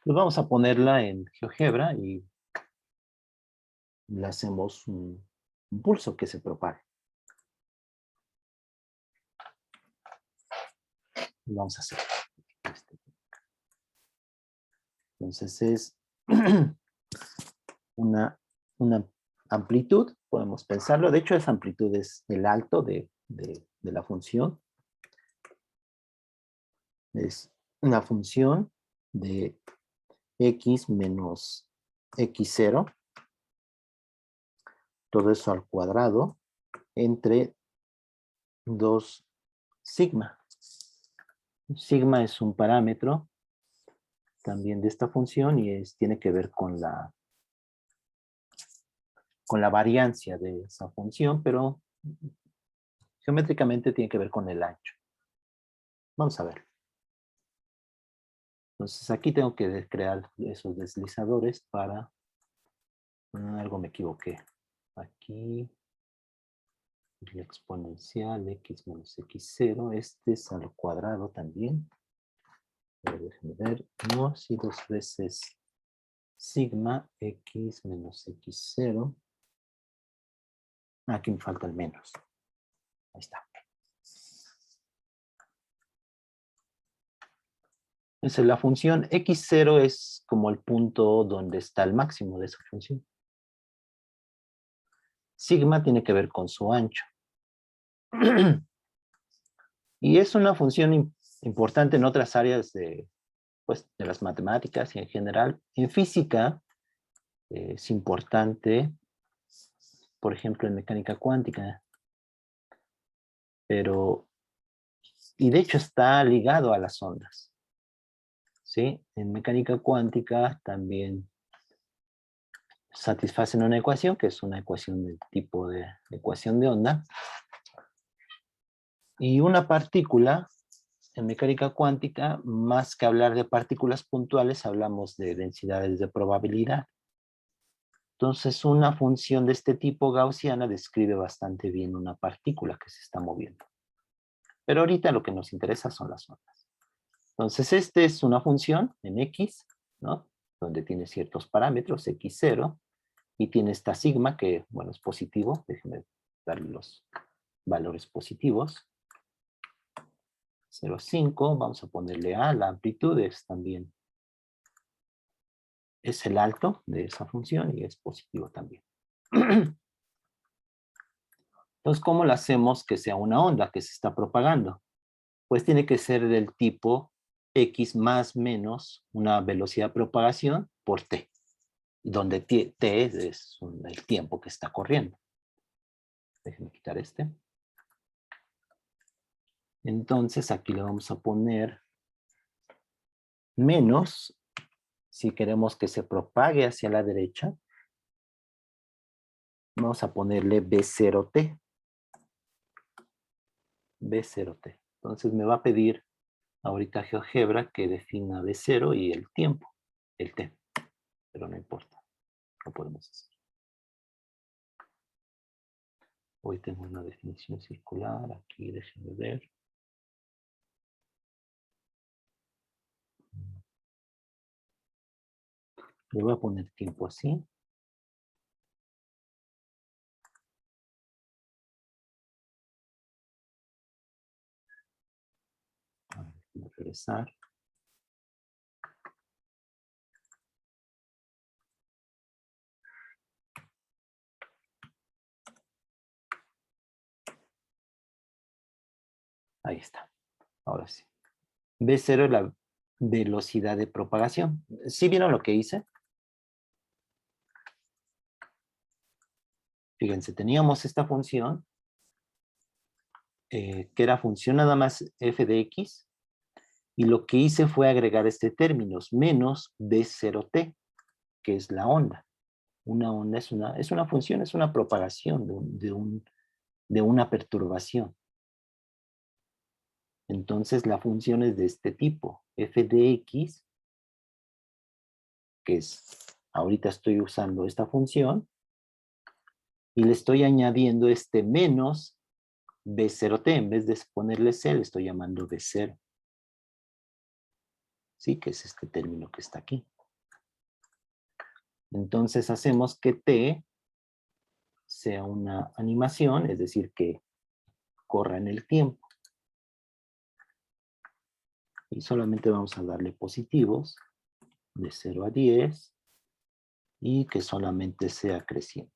Pues vamos a ponerla en GeoGebra y le hacemos un pulso que se propague. Vamos a hacer entonces es una amplitud, podemos pensarlo. De hecho, esa amplitud es el alto de la función. Es una función de x menos x0, todo eso al cuadrado, entre 2 sigma. Sigma es un parámetro también de esta función y tiene que ver con la variancia de esa función, pero geométricamente tiene que ver con el ancho. Vamos a ver. Entonces aquí tengo que crear esos deslizadores para... algo me equivoqué. Aquí la exponencial x menos x0. Este es al cuadrado también. Déjenme ver. No, si 2 veces sigma x menos x0. Aquí me falta el menos. Ahí está. Entonces la función x0 es como el punto donde está el máximo de esa función. Sigma tiene que ver con su ancho. Y es una función importante en otras áreas de las matemáticas y en general. En física es importante, por ejemplo, en mecánica cuántica. Y de hecho está ligado a las ondas. ¿Sí? En mecánica cuántica también satisfacen una ecuación, que es una ecuación del tipo de ecuación de onda. Y una partícula, en mecánica cuántica, más que hablar de partículas puntuales, hablamos de densidades de probabilidad. Entonces, una función de este tipo gaussiana describe bastante bien una partícula que se está moviendo. Pero ahorita lo que nos interesa son las ondas. Entonces, esta es una función en X, ¿no? Donde tiene ciertos parámetros, X0, y tiene esta sigma que, bueno, es positivo. Déjenme darle los valores positivos. 0,5, vamos a ponerle A, la amplitud es también, es el alto de esa función y es positivo también. Entonces, ¿cómo lo hacemos que sea una onda que se está propagando? Pues tiene que ser del tipo x más menos una velocidad de propagación por t, donde t es el tiempo que está corriendo. Déjenme quitar este. Entonces, aquí le vamos a poner menos, si queremos que se propague hacia la derecha, Vamos a ponerle B0T. B0T. Entonces me va a pedir ahorita GeoGebra que defina B0 y el tiempo, el T. Pero no importa, lo podemos hacer. Hoy tengo una definición circular, aquí déjenme ver. Le voy a poner tiempo así. A ver, voy a regresar. Ahí está. Ahora sí. B0 es la velocidad de propagación. ¿Sí vieron lo que hice? Fíjense, teníamos esta función, que era función nada más f de x, y lo que hice fue agregar este término, menos B0T, que es la onda. Una onda es una función, es una propagación de una perturbación. Entonces la función es de este tipo, f de x, que es, ahorita estoy usando esta función, y le estoy añadiendo este menos B0T, en vez de ponerle C, le estoy llamando B0. Sí, que es este término que está aquí. Entonces hacemos que T sea una animación, es decir, que corra en el tiempo. Y solamente vamos a darle positivos de 0 a 10 y que solamente sea creciente.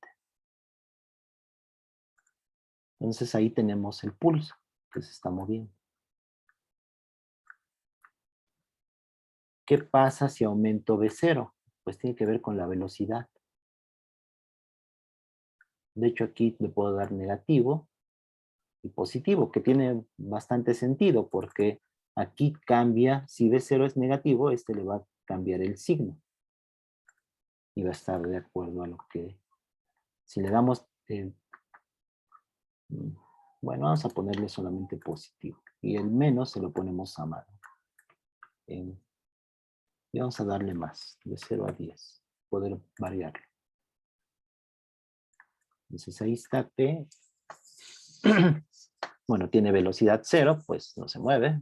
Entonces ahí tenemos el pulso que se está moviendo. ¿Qué pasa si aumento B0? Pues tiene que ver con la velocidad. De hecho aquí le puedo dar negativo y positivo, que tiene bastante sentido porque aquí cambia, si B0 es negativo, este le va a cambiar el signo. Y va a estar de acuerdo a lo que, si le damos, bueno, vamos a ponerle solamente positivo. Y el menos se lo ponemos a mano. Y vamos a darle más, de 0 a 10, poder variarlo. Entonces ahí está T. Bueno, tiene velocidad 0, pues no se mueve.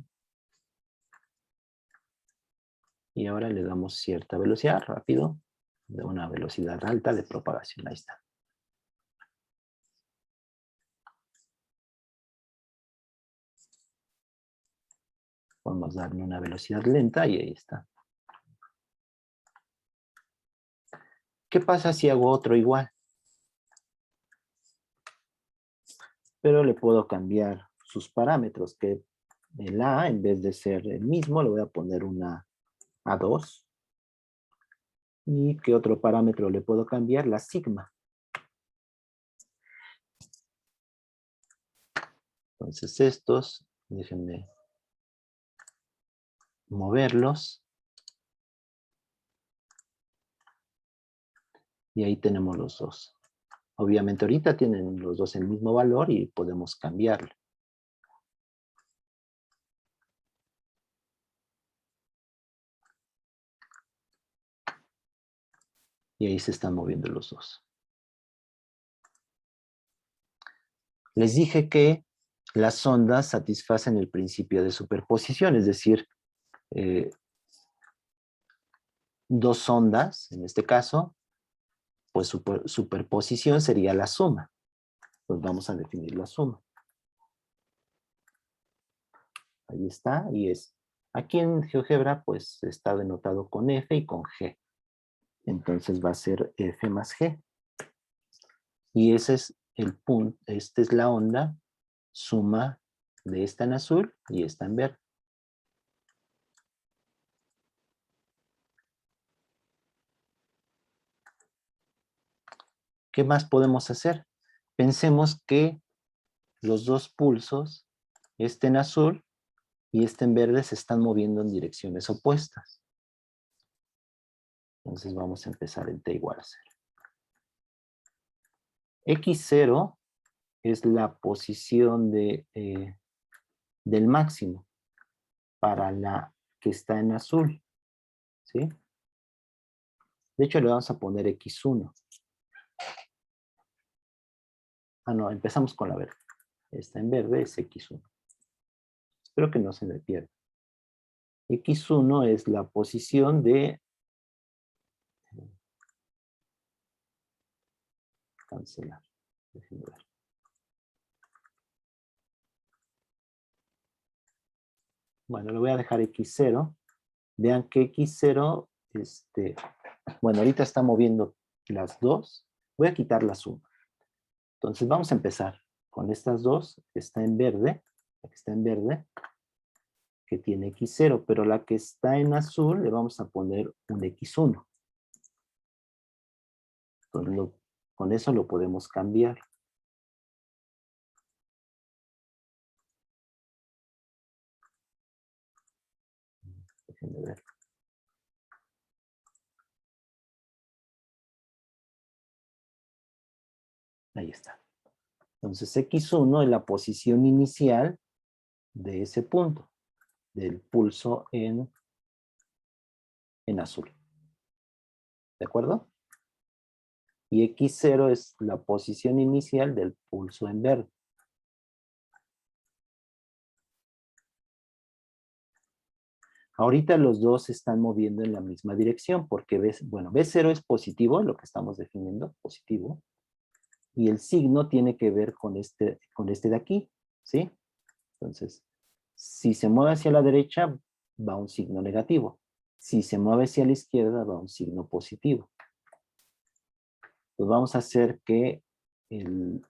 Y ahora le damos cierta velocidad, rápido, de una velocidad alta de propagación. Ahí está. Podemos darle una velocidad lenta y ahí está. ¿Qué pasa si hago otro igual? Pero le puedo cambiar sus parámetros, que el A, en vez de ser el mismo, le voy a poner una A2. ¿Y qué otro parámetro le puedo cambiar? La sigma. Entonces estos, déjenme moverlos. Y ahí tenemos los dos. Obviamente ahorita tienen los dos el mismo valor y podemos cambiarlo. Y ahí se están moviendo los dos. Les dije que las ondas satisfacen el principio de superposición, es decir, dos ondas, en este caso, pues superposición sería la suma. Pues vamos a definir la suma. Ahí está, y es, aquí en GeoGebra, pues está denotado con F y con G. Entonces va a ser F más G. Y ese es el punto, esta es la onda suma de esta en azul y esta en verde. ¿Qué más podemos hacer? Pensemos que los dos pulsos, este en azul y este en verde, se están moviendo en direcciones opuestas. Entonces vamos a empezar en T igual a 0. X0 es la posición del máximo para la que está en azul, ¿sí? De hecho, le vamos a poner X1. Ah, no, empezamos con la verde. Está en verde, es X1. Espero que no se me pierda. X1 es la posición de... Cancelar. Déjenme ver. Bueno, lo voy a dejar X0. Vean que X0, bueno, ahorita está moviendo las dos. Voy a quitar la suma. Entonces vamos a empezar con estas dos. Está en verde, la que está en verde, que tiene X0, pero la que está en azul le vamos a poner un X1. Entonces con eso lo podemos cambiar. Déjenme ver. Ahí está. Entonces X1 es la posición inicial de ese punto, del pulso en azul. ¿De acuerdo? Y X0 es la posición inicial del pulso en verde. Ahorita los dos se están moviendo en la misma dirección porque B0 es positivo, lo que estamos definiendo, positivo. Y el signo tiene que ver con este de aquí, ¿sí? Entonces, si se mueve hacia la derecha, va un signo negativo. Si se mueve hacia la izquierda, va un signo positivo. Pues vamos a hacer que el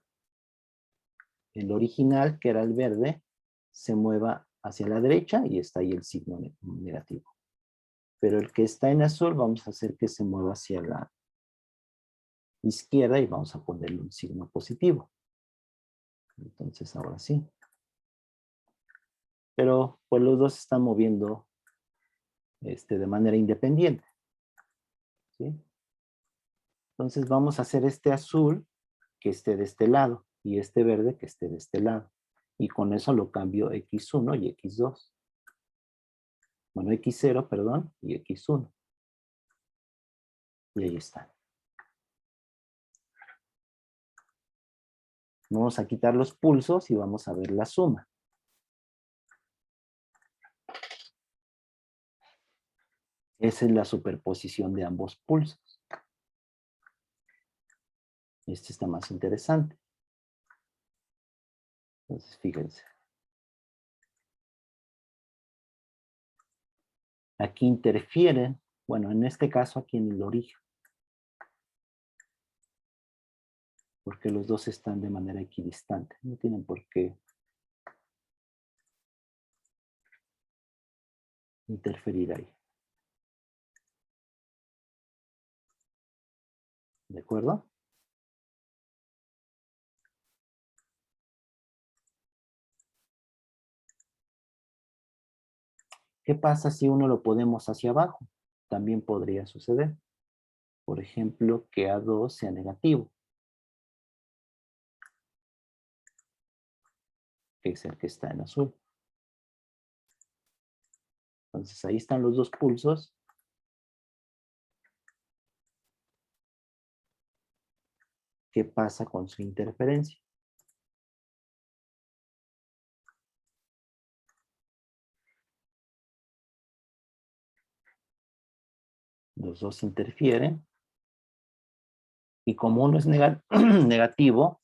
original, que era el verde, se mueva hacia la derecha y está ahí el signo negativo. Pero el que está en azul vamos a hacer que se mueva hacia la izquierda y vamos a ponerle un signo positivo. Entonces ahora sí. Pero pues los dos se están moviendo de manera independiente, ¿sí? Entonces vamos a hacer este azul que esté de este lado y este verde que esté de este lado. Y con eso lo cambio X1 y X2. Bueno, X0, perdón, y X1. Y ahí está. Vamos a quitar los pulsos y vamos a ver la suma. Esa es la superposición de ambos pulsos. Este está más interesante. Entonces, fíjense. Aquí interfieren, bueno, en este caso aquí en el origen. Porque los dos están de manera equidistante. No tienen por qué interferir ahí. ¿De acuerdo? ¿Qué pasa si uno lo ponemos hacia abajo? También podría suceder. Por ejemplo, que A2 sea negativo. Que es el que está en azul. Entonces ahí están los dos pulsos. ¿Qué pasa con su interferencia? Los dos interfieren. Y como uno es negativo,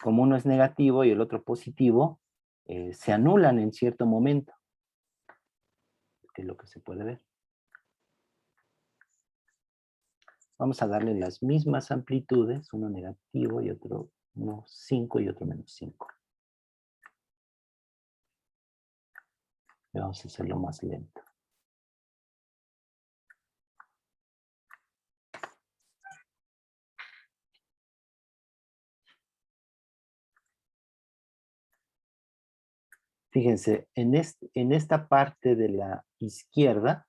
como uno es negativo y el otro positivo, se anulan en cierto momento. Que es lo que se puede ver. Vamos a darle las mismas amplitudes, uno negativo y otro 5 y otro -5. Y vamos a hacerlo más lento. Fíjense, en esta parte de la izquierda,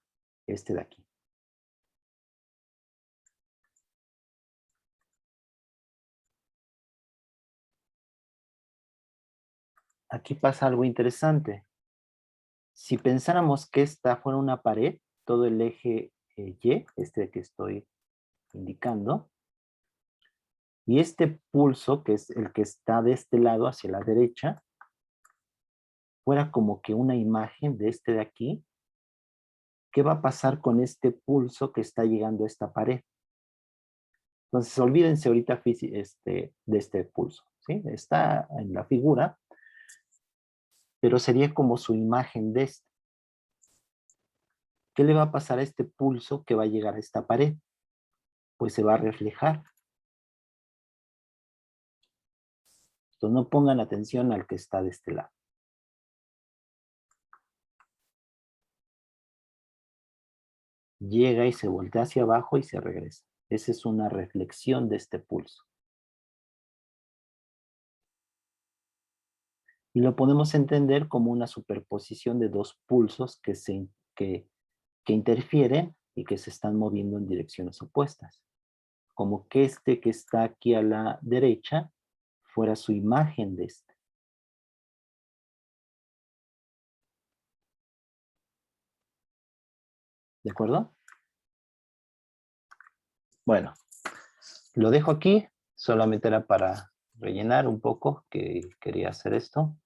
este de aquí. Aquí pasa algo interesante. Si pensáramos que esta fuera una pared, todo el eje Y, este que estoy indicando, y este pulso, que es el que está de este lado hacia la derecha, fuera como que una imagen de este de aquí, ¿qué va a pasar con este pulso que está llegando a esta pared? Entonces, olvídense ahorita de este pulso, ¿sí? Está en la figura, pero sería como su imagen de este. ¿Qué le va a pasar a este pulso que va a llegar a esta pared? Pues se va a reflejar. Entonces, no pongan atención al que está de este lado. Llega y se voltea hacia abajo y se regresa. Esa es una reflexión de este pulso. Y lo podemos entender como una superposición de dos pulsos que interfieren y que se están moviendo en direcciones opuestas. Como que este que está aquí a la derecha fuera su imagen de este. ¿De acuerdo? Bueno, lo dejo aquí. Solamente era para rellenar un poco que quería hacer esto.